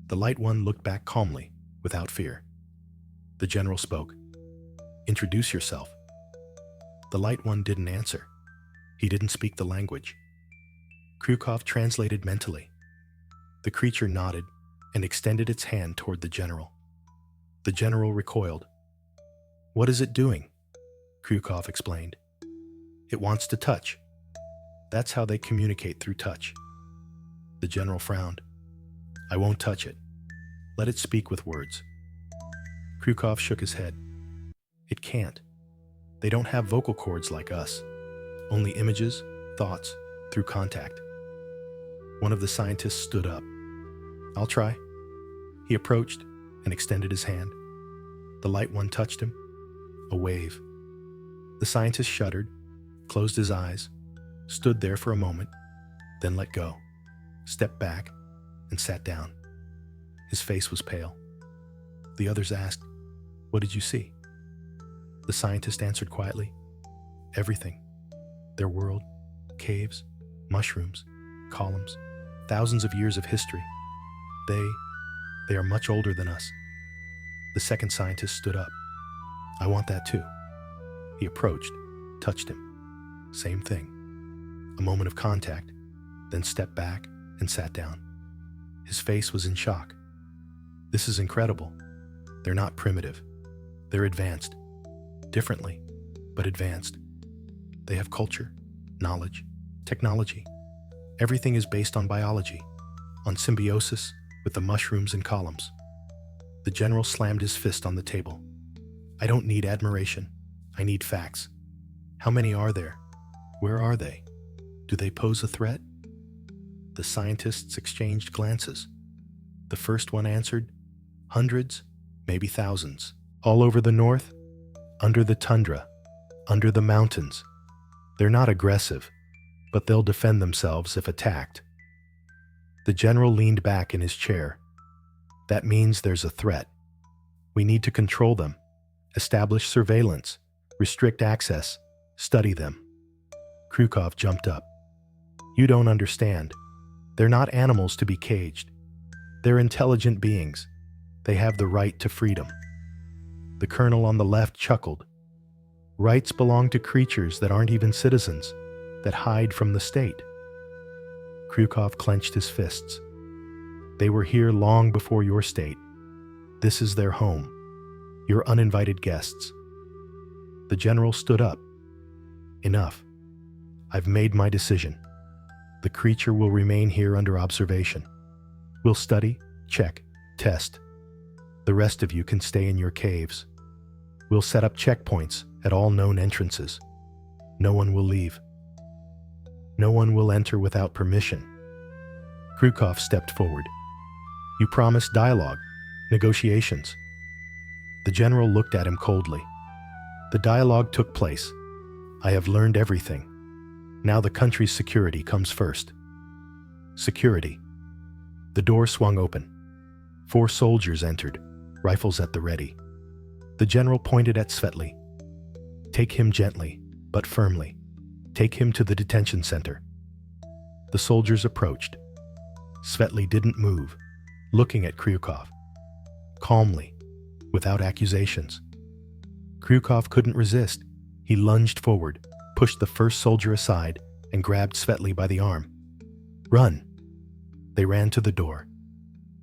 The Light One looked back calmly, without fear. The general spoke. Introduce yourself. The Light One didn't answer. He didn't speak the language. Krukov translated mentally. The creature nodded and extended its hand toward the general. The general recoiled. What is it doing? Krukov explained. It wants to touch. That's how they communicate, through touch. The general frowned. I won't touch it. Let it speak with words. Krukov shook his head. It can't. They don't have vocal cords like us. Only images, thoughts, through contact. One of the scientists stood up. I'll try. He approached and extended his hand. The Light One touched him. A wave. The scientist shuddered, closed his eyes, stood there for a moment, then let go, stepped back, and sat down. His face was pale. The others asked, What did you see? The scientist answered quietly, Everything. Their world, caves, mushrooms, columns, thousands of years of history. They are much older than us. The second scientist stood up. I want that too. He approached, touched him. Same thing. A moment of contact, then stepped back and sat down. His face was in shock. This is incredible. They're not primitive. They're advanced. Differently, but advanced. They have culture, knowledge, technology. Everything is based on biology, on symbiosis with the mushrooms and columns. The general slammed his fist on the table. I don't need admiration. I need facts. How many are there? Where are they? Do they pose a threat? The scientists exchanged glances. The first one answered, hundreds, maybe thousands. All over the north, under the tundra, under the mountains. They're not aggressive, but they'll defend themselves if attacked. The general leaned back in his chair. That means there's a threat. We need to control them, establish surveillance, restrict access, study them. Krukov jumped up. You don't understand. They're not animals to be caged. They're intelligent beings. They have the right to freedom. The colonel on the left chuckled. Rights belong to creatures that aren't even citizens, that hide from the state. Krukov clenched his fists. They were here long before your state. This is their home. You're uninvited guests. The general stood up. Enough. I've made my decision. The creature will remain here under observation. We'll study, check, test. The rest of you can stay in your caves. We'll set up checkpoints at all known entrances. No one will leave. No one will enter without permission. Krukov stepped forward. You promised dialogue, negotiations. The general looked at him coldly. The dialogue took place. I have learned everything. Now the country's security comes first. Security. The door swung open. 4 soldiers entered, rifles at the ready. The general pointed at Svetly. Take him gently, but firmly. Take him to the detention center. The soldiers approached. Svetly didn't move, looking at Krukov. Calmly, without accusations. Krukov couldn't resist. He lunged forward, pushed the first soldier aside, and grabbed Svetly by the arm. Run! They ran to the door.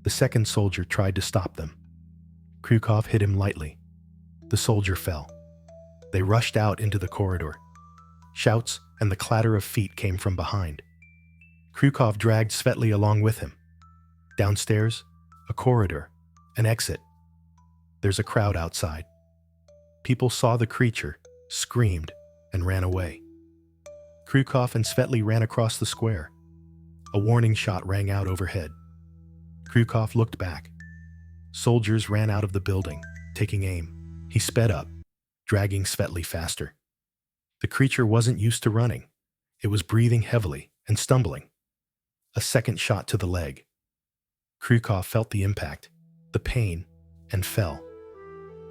The second soldier tried to stop them. Krukov hit him lightly. The soldier fell. They rushed out into the corridor. Shouts and the clatter of feet came from behind. Krukov dragged Svetly along with him. Downstairs, a corridor, an exit. There's a crowd outside. People saw the creature, screamed, and ran away. Krukov and Svetly ran across the square. A warning shot rang out overhead. Krukov looked back. Soldiers ran out of the building, taking aim. He sped up, dragging Svetly faster. The creature wasn't used to running. It was breathing heavily and stumbling. A second shot to the leg. Krukov felt the impact, the pain, and fell.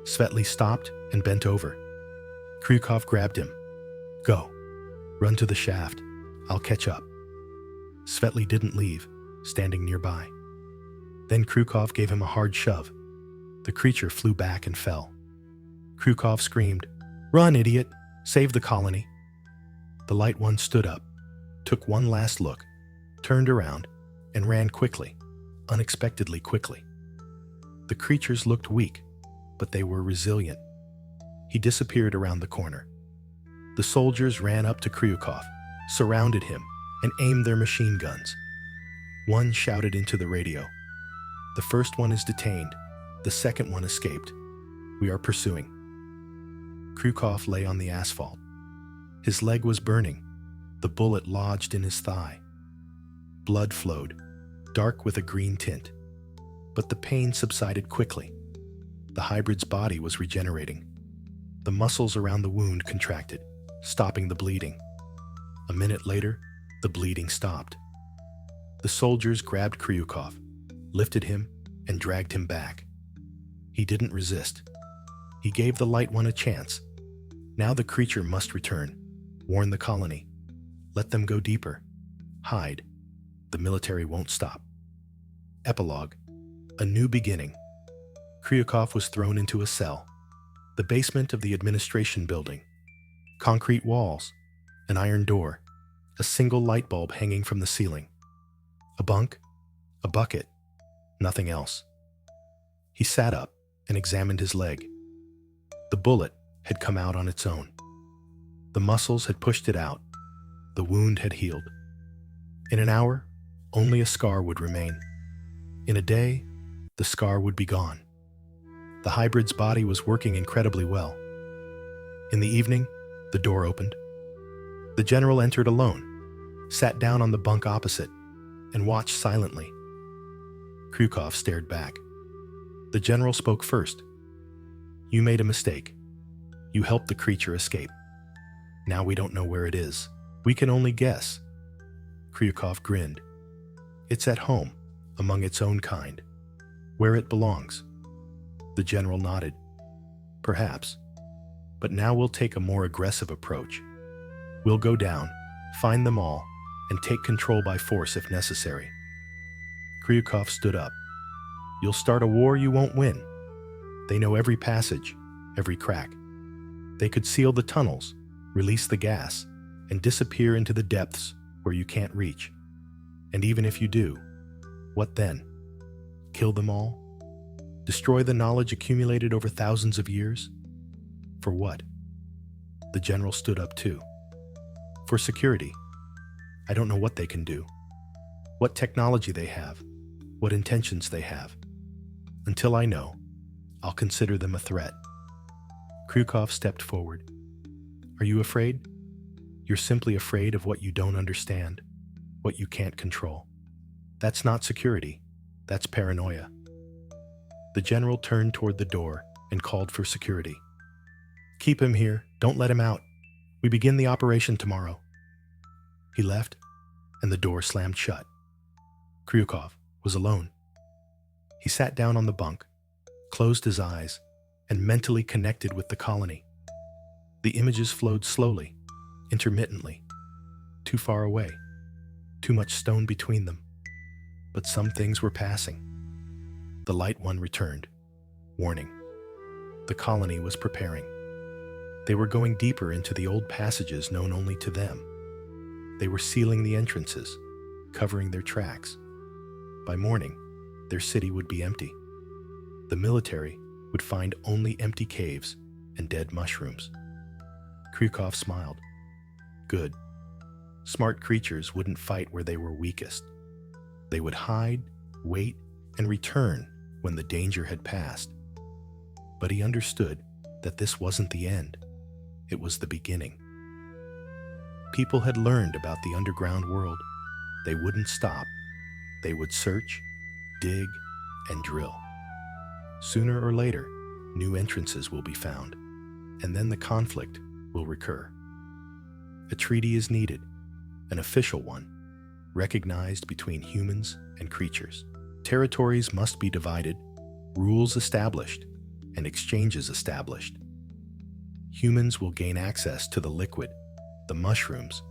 Svetly stopped and bent over. Krukov grabbed him. Go. Run to the shaft. I'll catch up. Svetly didn't leave, standing nearby. Then Krukov gave him a hard shove. The creature flew back and fell. Krukov screamed, Run, idiot! Save the colony! The light one stood up, took one last look, turned around, and ran quickly, unexpectedly quickly. The creatures looked weak, but they were resilient. He disappeared around the corner. The soldiers ran up to Krukov, surrounded him, and aimed their machine guns. One shouted into the radio. The first one is detained. The second one escaped. We are pursuing. Krukov lay on the asphalt. His leg was burning. The bullet lodged in his thigh. Blood flowed, dark with a green tint. But the pain subsided quickly. The hybrid's body was regenerating. The muscles around the wound contracted, stopping the bleeding. A minute later, the bleeding stopped. The soldiers grabbed Krukov, lifted him, and dragged him back. He didn't resist. He gave the light one a chance. Now the creature must return. Warn the colony. Let them go deeper. Hide. The military won't stop. Epilogue. A new beginning. Krukov was thrown into a cell. The basement of the administration building. Concrete walls. An iron door. A single light bulb hanging from the ceiling. A bunk. A bucket. Nothing else. He sat up and examined his leg. The bullet had come out on its own. The muscles had pushed it out. The wound had healed. In an hour, only a scar would remain. In a day, the scar would be gone. The hybrid's body was working incredibly well. In the evening, the door opened. The general entered alone, sat down on the bunk opposite, and watched silently. Krukov stared back. The general spoke first. You made a mistake. You helped the creature escape. Now we don't know where it is. We can only guess. Kryukov grinned. It's at home, among its own kind, where it belongs. The general nodded. Perhaps. But now we'll take a more aggressive approach. We'll go down, find them all, and take control by force if necessary. Kryukov stood up. You'll start a war you won't win. They know every passage, every crack. They could seal the tunnels, release the gas, and disappear into the depths where you can't reach. And even if you do, what then? Kill them all? Destroy the knowledge accumulated over thousands of years? For what? The general stood up too. For security. I don't know what they can do, what technology they have, what intentions they have. Until I know, I'll consider them a threat. Kryukov stepped forward. Are you afraid? You're simply afraid of what you don't understand, what you can't control. That's not security, that's paranoia. The general turned toward the door and called for security. Keep him here, don't let him out. We begin the operation tomorrow. He left, and the door slammed shut. Kryukov was alone. He sat down on the bunk, closed his eyes, and mentally connected with the colony. The images flowed slowly, intermittently, too far away, too much stone between them. But some things were passing. The light one returned. Warning. The colony was preparing. They were going deeper into the old passages known only to them. They were sealing the entrances, covering their tracks. By morning, their city would be empty. The military would find only empty caves and dead mushrooms. Kryukov smiled. Good. Smart creatures wouldn't fight where they were weakest. They would hide, wait, and return when the danger had passed. But he understood that this wasn't the end. It was the beginning. People had learned about the underground world. They wouldn't stop. They would search, dig, and drill. Sooner or later, new entrances will be found, and then the conflict will recur. A treaty is needed, an official one, recognized between humans and creatures. Territories must be divided, rules established, and exchanges established. Humans will gain access to the liquid, the mushrooms,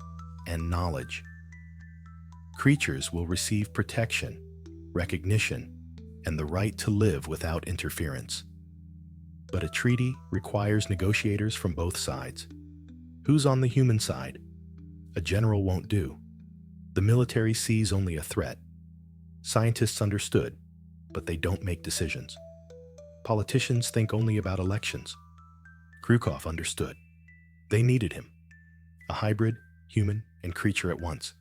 and knowledge. Creatures will receive protection, recognition, and the right to live without interference. But a treaty requires negotiators from both sides. Who's on the human side? A general won't do. The military sees only a threat. Scientists understood, but they don't make decisions. Politicians think only about elections. Kryukov understood. They needed him. A hybrid, human, and creature at once.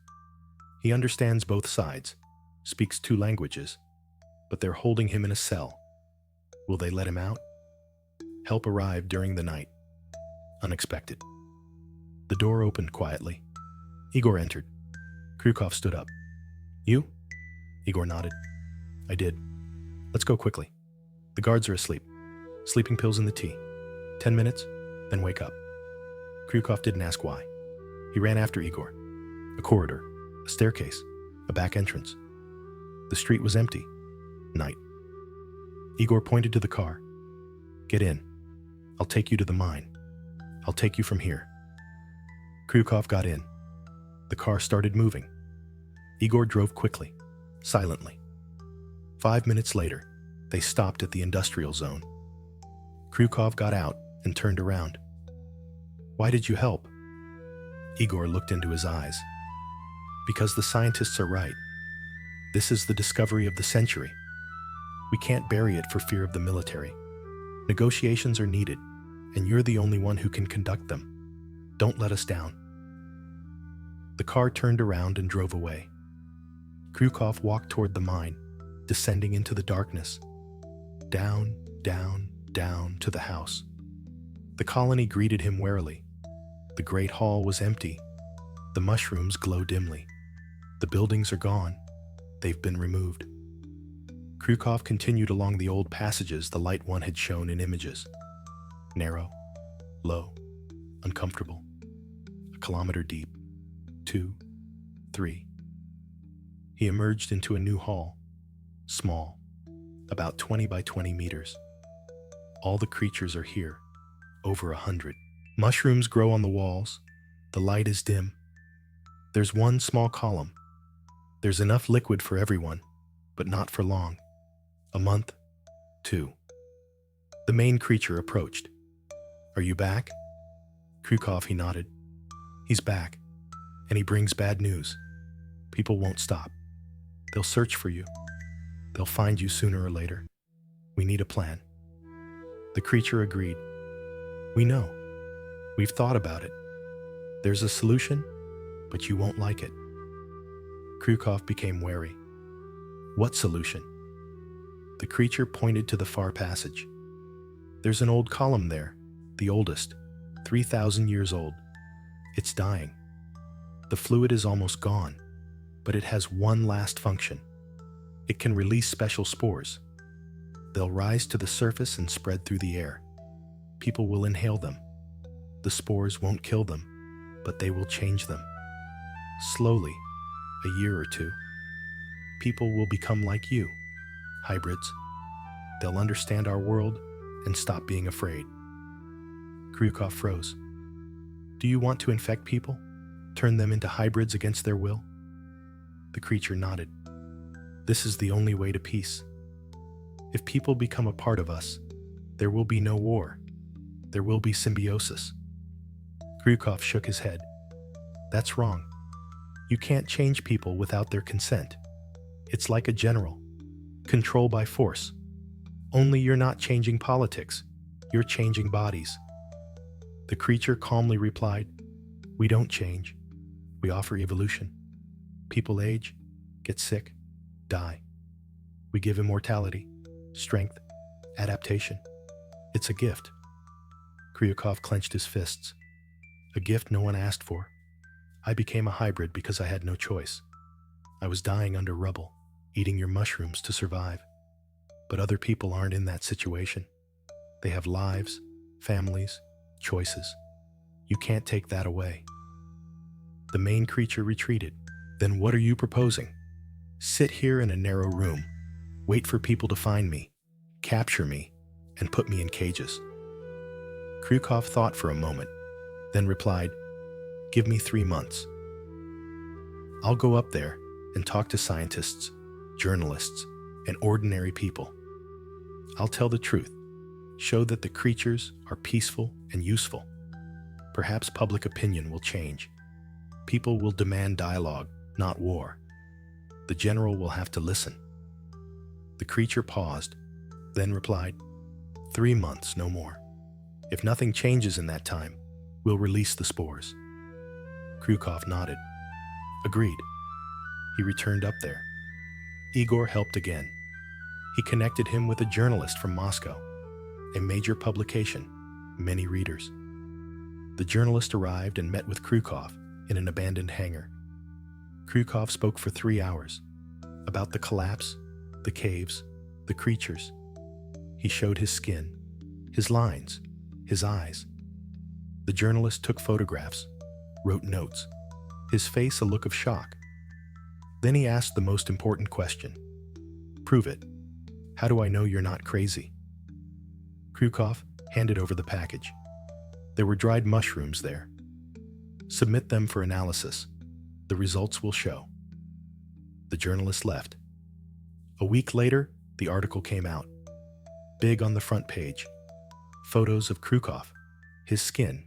He understands both sides, speaks two languages, but they're holding him in a cell. Will they let him out? Help arrived during the night. Unexpected. The door opened quietly. Igor entered. Kryukov stood up. You? Igor nodded. I did. Let's go quickly. The guards are asleep. Sleeping pills in the tea. 10 minutes, then wake up. Kryukov didn't ask why. He ran after Igor. A corridor, a staircase, a back entrance. The street was empty. Night. Igor pointed to the car. Get in. I'll take you to the mine. I'll take you from here. Kryukov got in. The car started moving. Igor drove quickly, silently. 5 minutes later, they stopped at the industrial zone. Kryukov got out and turned around. Why did you help? Igor looked into his eyes. Because the scientists are right. This is the discovery of the century. We can't bury it for fear of the military. Negotiations are needed, and you're the only one who can conduct them. Don't let us down. The car turned around and drove away. Kryukov walked toward the mine, descending into the darkness. Down, down, down to the house. The colony greeted him warily. The great hall was empty. The mushrooms glow dimly. The buildings are gone. They've been removed. Kryukov continued along the old passages the light one had shown in images. Narrow, low, uncomfortable. kilometer deep. 2, 3. He emerged into a new hall, small, about 20 by 20 meters. All the creatures are here, over 100. Mushrooms grow on the walls. The light is dim. There's one small column. There's enough liquid for everyone, but not for long. A month, 2. The main creature approached. Are you back? Krukov, he nodded. He's back, and he brings bad news. People won't stop. They'll search for you. They'll find you sooner or later. We need a plan. The creature agreed. We know. We've thought about it. There's a solution, but you won't like it. Krukov became wary. What solution? The creature pointed to the far passage. There's an old column there, the oldest, 3,000 years old. It's dying. The fluid is almost gone, but it has one last function. It can release special spores. They'll rise to the surface and spread through the air. People will inhale them. The spores won't kill them, but they will change them. Slowly, a year or two, people will become like you, hybrids. They'll understand our world and stop being afraid. Krukov froze. Do you want to infect people? Turn them into hybrids against their will? The creature nodded. This is the only way to peace. If people become a part of us, there will be no war. There will be symbiosis. Krukov shook his head. That's wrong. You can't change people without their consent. It's like a general. Control by force. Only you're not changing politics. You're changing bodies. The creature calmly replied, We don't change. We offer evolution. People age, get sick, die. We give immortality, strength, adaptation. It's a gift. Kryukov clenched his fists. A gift no one asked for. I became a hybrid because I had no choice. I was dying under rubble, eating your mushrooms to survive. But other people aren't in that situation. They have lives, families, choices. You can't take that away. The main creature retreated. Then what are you proposing? Sit here in a narrow room, wait for people to find me, capture me, and put me in cages. Krukov thought for a moment, then replied, Give me 3 months. I'll go up there and talk to scientists, journalists, and ordinary people. I'll tell the truth, show that the creatures are peaceful and useful. Perhaps public opinion will change. People will demand dialogue, not war. The general will have to listen. The creature paused, then replied, 3 months, no more. If nothing changes in that time, we'll release the spores. Krukov nodded. Agreed. He returned up there. Igor helped again. He connected him with a journalist from Moscow, a major publication, many readers. The journalist arrived and met with Krukov in an abandoned hangar. Krukov spoke for 3 hours about the collapse, the caves, the creatures. He showed his skin, his lines, his eyes. The journalist took photographs, wrote notes, his face a look of shock. Then he asked the most important question. Prove it. How do I know you're not crazy? Krukov handed over the package. There were dried mushrooms there. Submit them for analysis. The results will show. The journalist left. A week later, the article came out. Big on the front page. Photos of Krukov, his skin,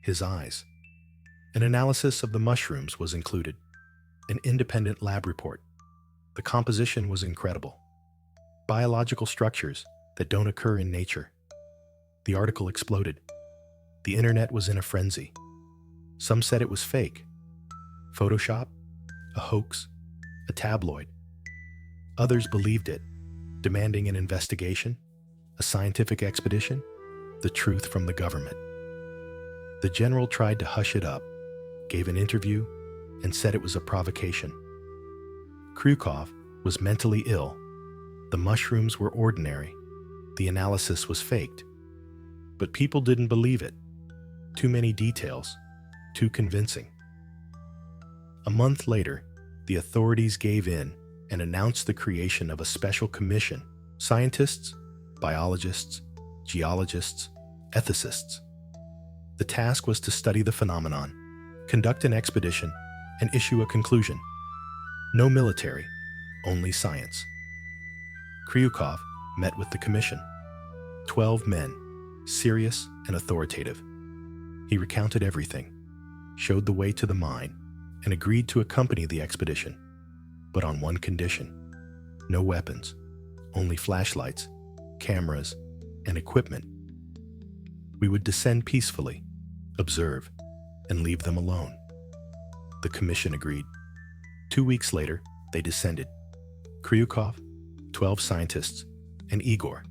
his eyes. An analysis of the mushrooms was included. An independent lab report. The composition was incredible. Biological structures that don't occur in nature. The article exploded. The internet was in a frenzy. Some said it was fake. Photoshop? A hoax? A tabloid? Others believed it, demanding an investigation, a scientific expedition, the truth from the government. The general tried to hush it up, gave an interview, and said it was a provocation. Krukov was mentally ill. The mushrooms were ordinary. The analysis was faked. But people didn't believe it. Too many details. too convincing. A month later, the authorities gave in and announced the creation of a special commission: scientists, biologists, geologists, ethicists. The task was to study the phenomenon, conduct an expedition, and issue a conclusion. No military, only science. Kryukov met with the commission. 12 men, serious and authoritative. He recounted everything, showed the way to the mine, and agreed to accompany the expedition, but on one condition: no weapons, only flashlights, cameras, and equipment. We would descend peacefully, observe, and leave them alone. The commission agreed. 2 weeks later, they descended. Kryukov, 12 scientists, and Igor.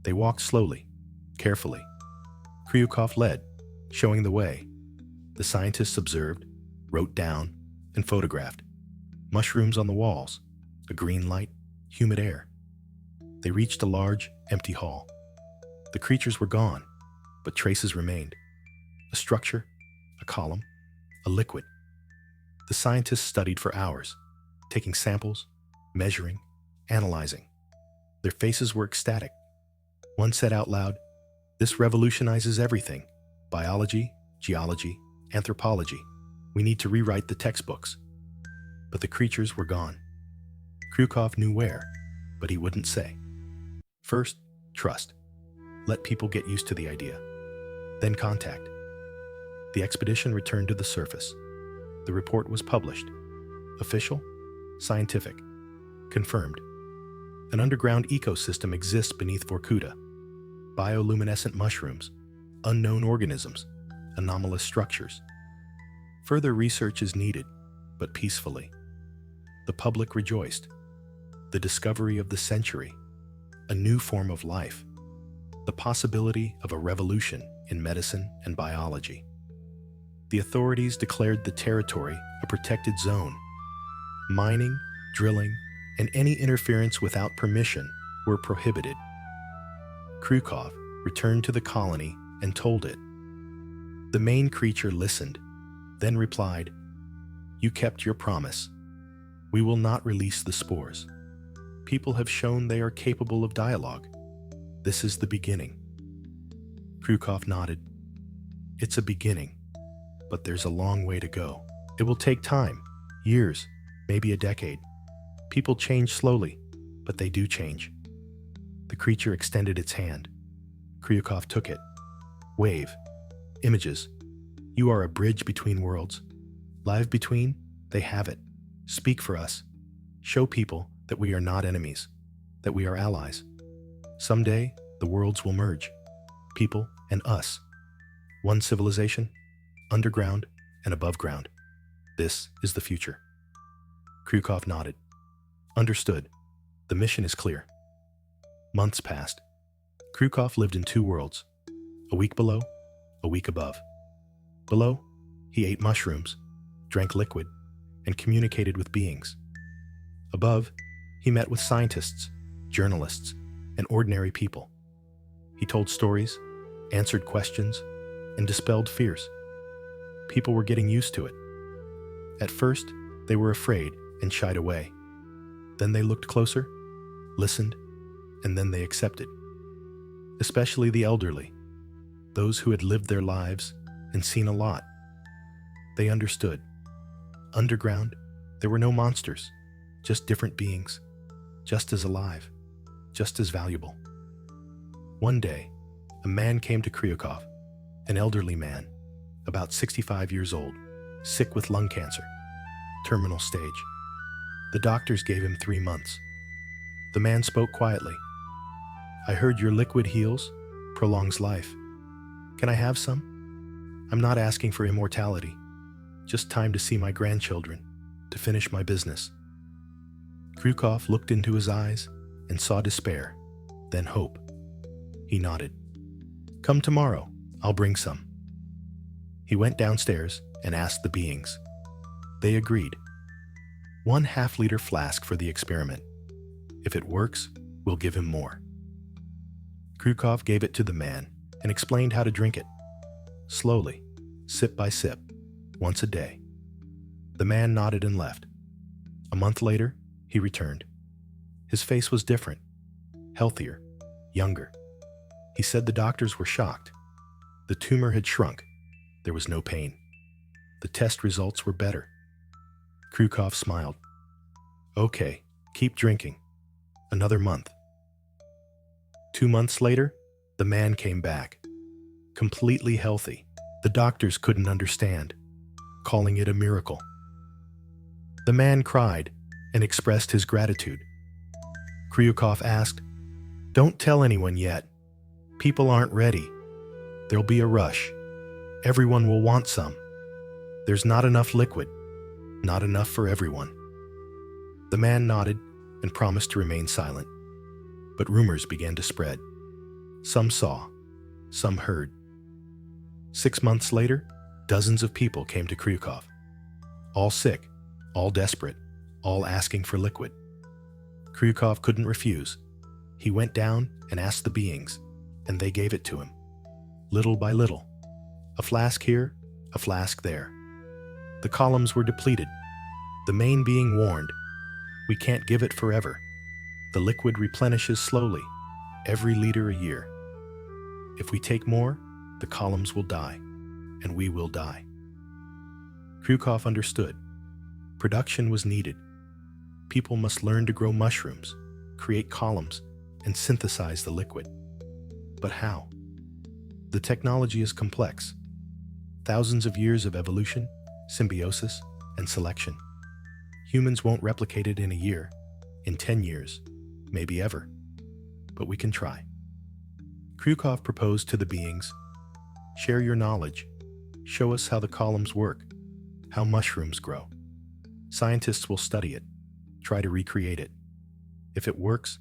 They walked slowly, carefully. Kryukov led, showing the way. The scientists observed, wrote down, and photographed. Mushrooms on the walls, a green light, humid air. They reached a large, empty hall. The creatures were gone, but traces remained. A structure, a column, a liquid. The scientists studied for hours, taking samples, measuring, analyzing. Their faces were ecstatic. One said out loud, "This revolutionizes everything: biology, geology, anthropology. We need to rewrite the textbooks." But the creatures were gone. Kryukov knew where, but he wouldn't say. First, trust. Let people get used to the idea. Then contact. The expedition returned to the surface. The report was published. Official, scientific, confirmed. An underground ecosystem exists beneath Vorkuta. Bioluminescent mushrooms, unknown organisms, anomalous structures. Further research is needed, but peacefully. The public rejoiced. The discovery of the century, a new form of life, the possibility of a revolution in medicine and biology. The authorities declared the territory a protected zone. Mining, drilling, and any interference without permission were prohibited. Kryukov returned to the colony and told it. The main creature listened, then replied, "You kept your promise. We will not release the spores. People have shown they are capable of dialogue. This is the beginning." Kryukov nodded. "It's a beginning, but there's a long way to go. It will take time, years, maybe a decade. People change slowly, but they do change." The creature extended its hand. Kryukov took it. "Wave. Images. You are a bridge between worlds. Live between, they have it. Speak for us. Show people that we are not enemies, that we are allies. Someday, the worlds will merge. People and us. One civilization, underground and above ground. This is the future." Kryukov nodded. "Understood. The mission is clear." Months passed. Kryukov lived in 2 worlds, a week below, a week above. Below, he ate mushrooms, drank liquid, and communicated with beings. Above, he met with scientists, journalists, and ordinary people. He told stories, answered questions, and dispelled fears. People were getting used to it. At first, they were afraid and shied away. Then they looked closer, listened, and then they accepted. Especially the elderly, those who had lived their lives and seen a lot. They understood. Underground, there were no monsters, just different beings, just as alive, just as valuable. One day, a man came to Kryukov, an elderly man, about 65 years old, sick with lung cancer, terminal stage. The doctors gave him 3 months. The man spoke quietly. "I heard your liquid heals, prolongs life. Can I have some? I'm not asking for immortality, just time to see my grandchildren, to finish my business." Kryukov looked into his eyes and saw despair, then hope. He nodded. "Come tomorrow, I'll bring some." He went downstairs and asked the beings. They agreed. 1 half-liter flask for the experiment. If it works, we'll give him more. Kryukov gave it to the man and explained how to drink it. Slowly, sip by sip, once a day. The man nodded and left. A month later, he returned. His face was different, healthier, younger. He said the doctors were shocked. The tumor had shrunk. There was no pain. The test results were better. Krukov smiled. Okay, keep drinking. Another month. 2 months later, the man came back, completely healthy. The doctors couldn't understand, calling it a miracle. The man cried and expressed his gratitude. Kryukov asked, "Don't tell anyone yet. People aren't ready. There'll be a rush. Everyone will want some. There's not enough liquid, not enough for everyone." The man nodded and promised to remain silent. But rumors began to spread. Some saw, some heard. 6 months later, dozens of people came to Kryukov. All sick, all desperate, all asking for liquid. Kryukov couldn't refuse. He went down and asked the beings, and they gave it to him. Little by little. A flask here, a flask there. The columns were depleted. The main being warned, "We can't give it forever. The liquid replenishes slowly, every liter a year. If we take more, the columns will die, and we will die." Kryukov understood. Production was needed. People must learn to grow mushrooms, create columns, and synthesize the liquid. But how? The technology is complex. Thousands of years of evolution, symbiosis, and selection. Humans won't replicate it in a year, in 10 years, maybe ever. But we can try. Kryukov proposed to the beings, "Share your knowledge. Show us how the columns work, how mushrooms grow. Scientists will study it, try to recreate it. If it works,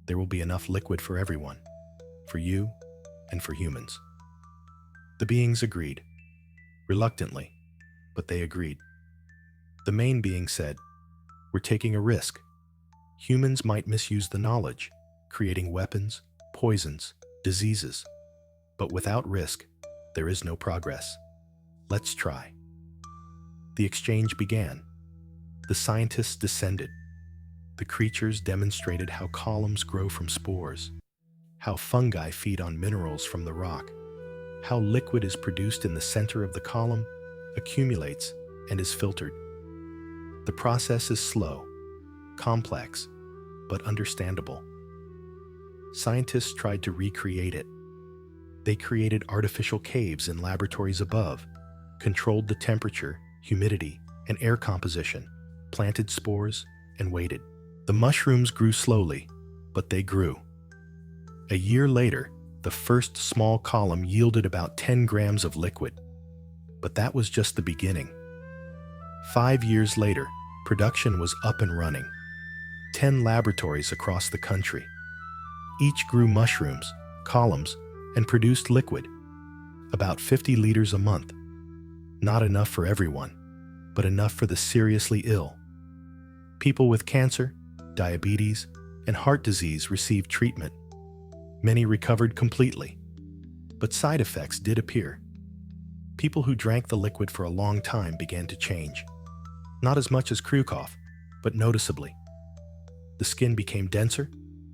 there will be enough liquid for everyone, for you and for humans." The beings agreed. Reluctantly, but they agreed. The main being said, "We're taking a risk. Humans might misuse the knowledge, creating weapons, poisons, diseases. But without risk, there is no progress. Let's try." The exchange began. The scientists descended. The creatures demonstrated how columns grow from spores, how fungi feed on minerals from the rock, how liquid is produced in the center of the column, accumulates, and is filtered. The process is slow, complex, but understandable. Scientists tried to recreate it. They created artificial caves in laboratories above, controlled the temperature, humidity, and air composition, planted spores, and waited. The mushrooms grew slowly, but they grew. A year later, the first small column yielded about 10 grams of liquid. But that was just the beginning. 5 years later, production was up and running. 10 laboratories across the country. Each grew mushrooms, columns, and produced liquid. About 50 liters a month. Not enough for everyone, but enough for the seriously ill. People with cancer, diabetes, and heart disease received treatment. Many recovered completely, but side effects did appear. People who drank the liquid for a long time began to change. Not as much as Kryukov, but noticeably. The skin became denser,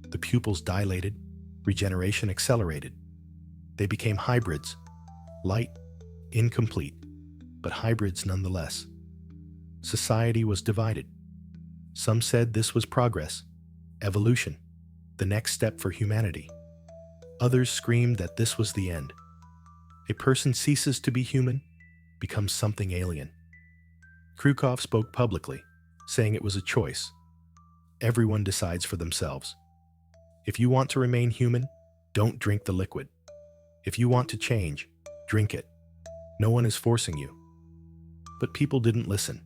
the pupils dilated, regeneration accelerated. They became hybrids, light, incomplete, but hybrids nonetheless. Society was divided. Some said this was progress, evolution, the next step for humanity. Others screamed that this was the end. A person ceases to be human, becomes something alien. Kryukov spoke publicly, saying it was a choice. Everyone decides for themselves. If you want to remain human, don't drink the liquid. If you want to change, drink it. No one is forcing you. But people didn't listen.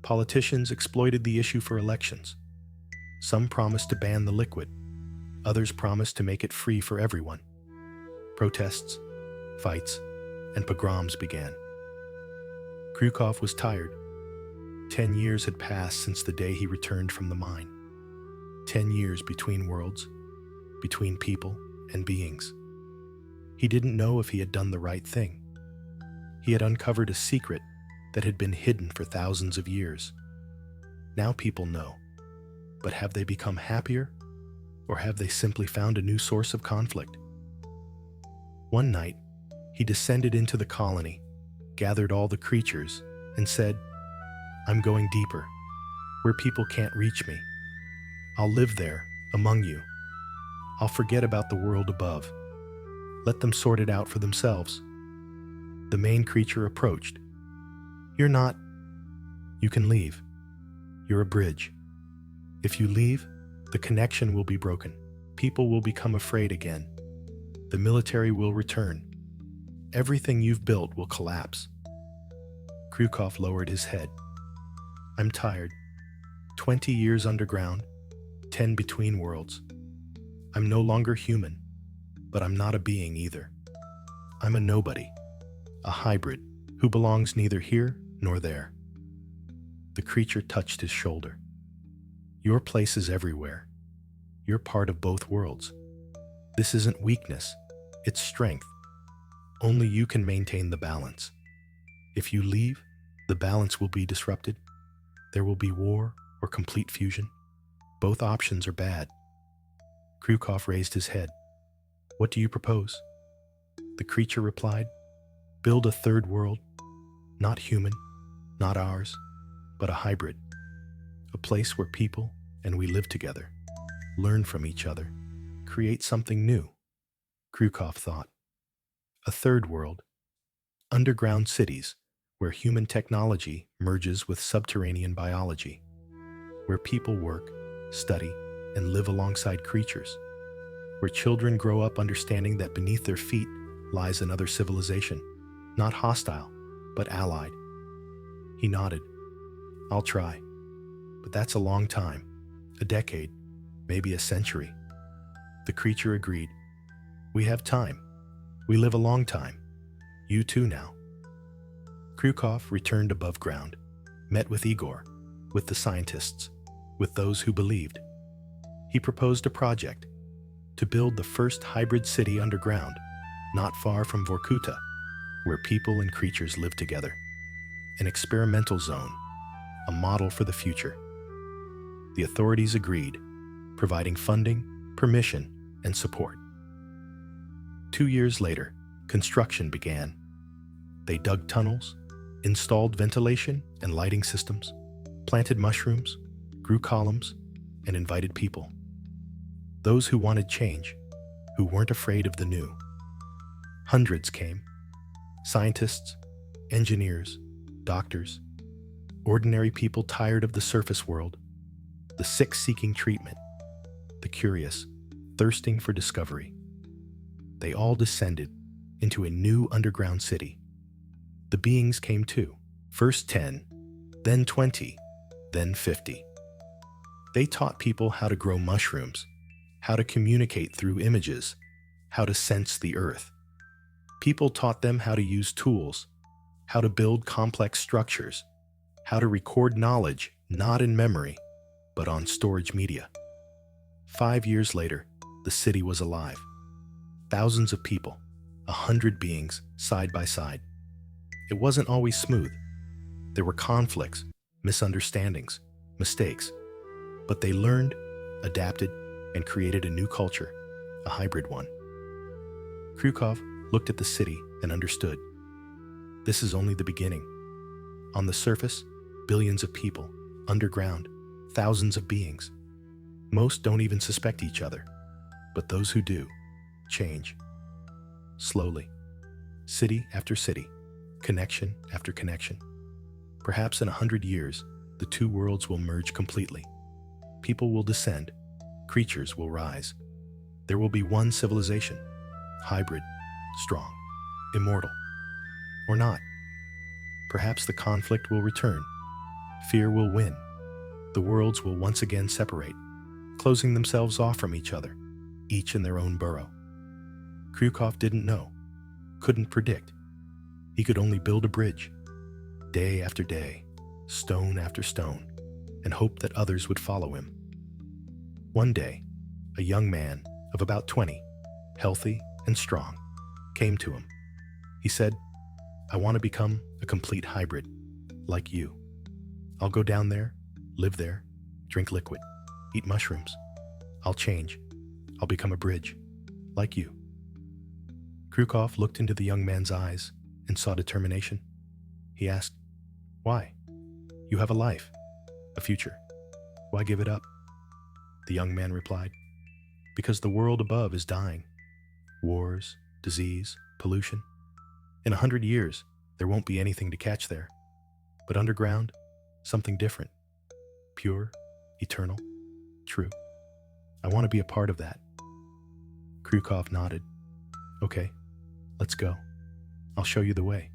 Politicians exploited the issue for elections. Some promised to ban the liquid. Others promised to make it free for everyone. Protests, fights, and pogroms began. Kryukov was tired. 10 years had passed since the day he returned from the mine. 10 years between worlds, between people and beings. He didn't know if he had done the right thing. He had uncovered a secret that had been hidden for thousands of years. Now people know. But have they become happier? Or have they simply found a new source of conflict? One night, he descended into the colony, gathered all the creatures, and said, "I'm going deeper, where people can't reach me. I'll live there, among you. I'll forget about the world above. Let them sort it out for themselves." The main creature approached. "You're not. You can leave. You're a bridge. If you leave, the connection will be broken. People will become afraid again. The military will return. Everything you've built will collapse." Krukov lowered his head. "I'm tired. 20 years underground, 10 between worlds. I'm no longer human, but I'm not a being either. I'm a nobody, a hybrid who belongs neither here nor there." The creature touched his shoulder. "Your place is everywhere. You're part of both worlds. This isn't weakness, it's strength. Only you can maintain the balance. If you leave, the balance will be disrupted. There will be war or complete fusion. Both options are bad." Krukov raised his head. "What do you propose?" The creature replied, "Build a third world, not human, not ours, but a hybrid. A place where people and we live together, learn from each other, create something new." Krukov thought. A third world. Underground cities where human technology merges with subterranean biology. Where people work, study, and live alongside creatures. Where children grow up understanding that beneath their feet lies another civilization, not hostile, but allied. He nodded. "I'll try. But that's a long time. A decade, maybe a century." The creature agreed. "We have time. We live a long time. You too now." Krukov returned above ground, met with Igor, with the scientists, with those who believed. He proposed a project to build the first hybrid city underground, not far from Vorkuta, where people and creatures live together. An experimental zone, a model for the future. The authorities agreed, providing funding, permission, and support. 2 years later, construction began. They dug tunnels, installed ventilation and lighting systems, planted mushrooms, grew columns, and invited people. Those who wanted change, who weren't afraid of the new. Hundreds came. Scientists, engineers, doctors, ordinary people tired of the surface world, the sick seeking treatment, the curious, thirsting for discovery. They all descended into a new underground city. The beings came too, first 10, then 20, then 50. They taught people how to grow mushrooms, how to communicate through images, how to sense the earth. People taught them how to use tools, how to build complex structures, how to record knowledge not in memory, but on storage media. 5 years later, the city was alive. Thousands of people, 100 beings, side by side. It wasn't always smooth. There were conflicts, misunderstandings, mistakes. But they learned, adapted, and created a new culture, a hybrid one. Krukov looked at the city and understood. This is only the beginning. On the surface, billions of people, underground, thousands of beings. Most don't even suspect each other, but those who do, change. Slowly, city after city, connection after connection. Perhaps in 100 years, the two worlds will merge completely. People will descend, creatures will rise. There will be one civilization, hybrid, strong, immortal. Or not. Perhaps the conflict will return. Fear will win. The worlds will once again separate, closing themselves off from each other, each in their own burrow. Krukov didn't know, couldn't predict. He could only build a bridge, day after day, stone after stone, and hope that others would follow him. One day, a young man of about 20, healthy and strong, came to him. He said, "I want to become a complete hybrid. like you. I'll go down there, live there, drink liquid, eat mushrooms. I'll change. I'll become a bridge, like you. Krukov looked into the young man's eyes and saw determination. He asked, "Why? You have a life, a future. Why give it up?" The young man replied, "Because the world above is dying. Wars, disease, pollution. In 100 years, there won't be anything to catch there. But underground, something different. Pure, eternal, true. I want to be a part of that." Krukov nodded. "Okay, let's go. I'll show you the way."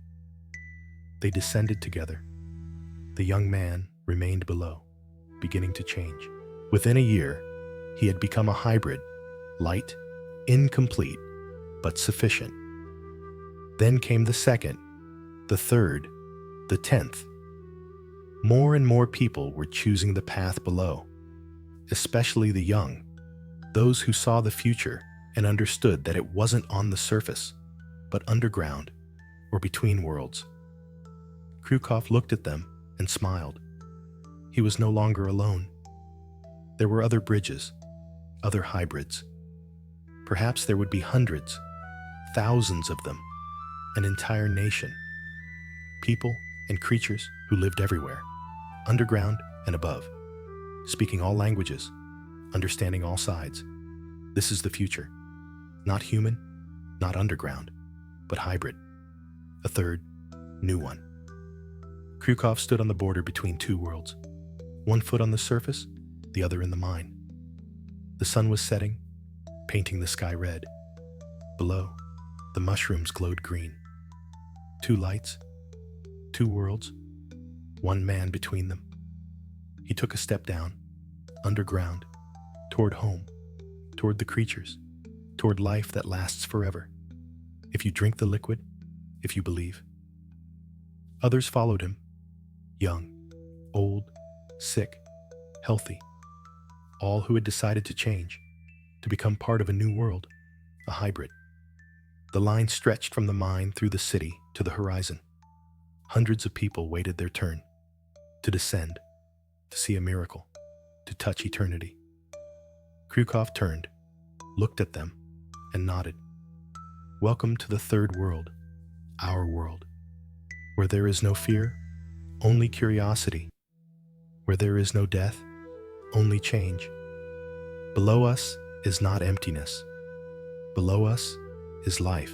They descended together. The young man remained below, beginning to change. Within a year, he had become a hybrid, light, incomplete, but sufficient. Then came the second, the third, the 10th. More and more people were choosing the path below, especially the young, those who saw the future and understood that it wasn't on the surface, but underground or between worlds. Krukov looked at them and smiled. He was no longer alone. There were other bridges, other hybrids. Perhaps there would be hundreds, thousands of them, an entire nation. People and creatures who lived everywhere, underground and above, speaking all languages, understanding all sides. This is the future. Not human, not underground, but hybrid. A third, new one. Krukov stood on the border between two worlds, one foot on the surface, the other in the mine. The sun was setting, painting the sky red. Below, the mushrooms glowed green. Two lights, two worlds, one man between them. He took a step down, underground, toward home, toward the creatures, toward life that lasts forever. If you drink the liquid, if you believe. Others followed him, young, old, sick, healthy, all who had decided to change, to become part of a new world, a hybrid. The line stretched from the mine through the city to the horizon. Hundreds of people waited their turn, to descend, to see a miracle, to touch eternity. Krukov turned, looked at them, and nodded. Welcome to the third world, our world, where there is no fear, only curiosity, where there is no death, only change. Below us is not emptiness. Below us is life.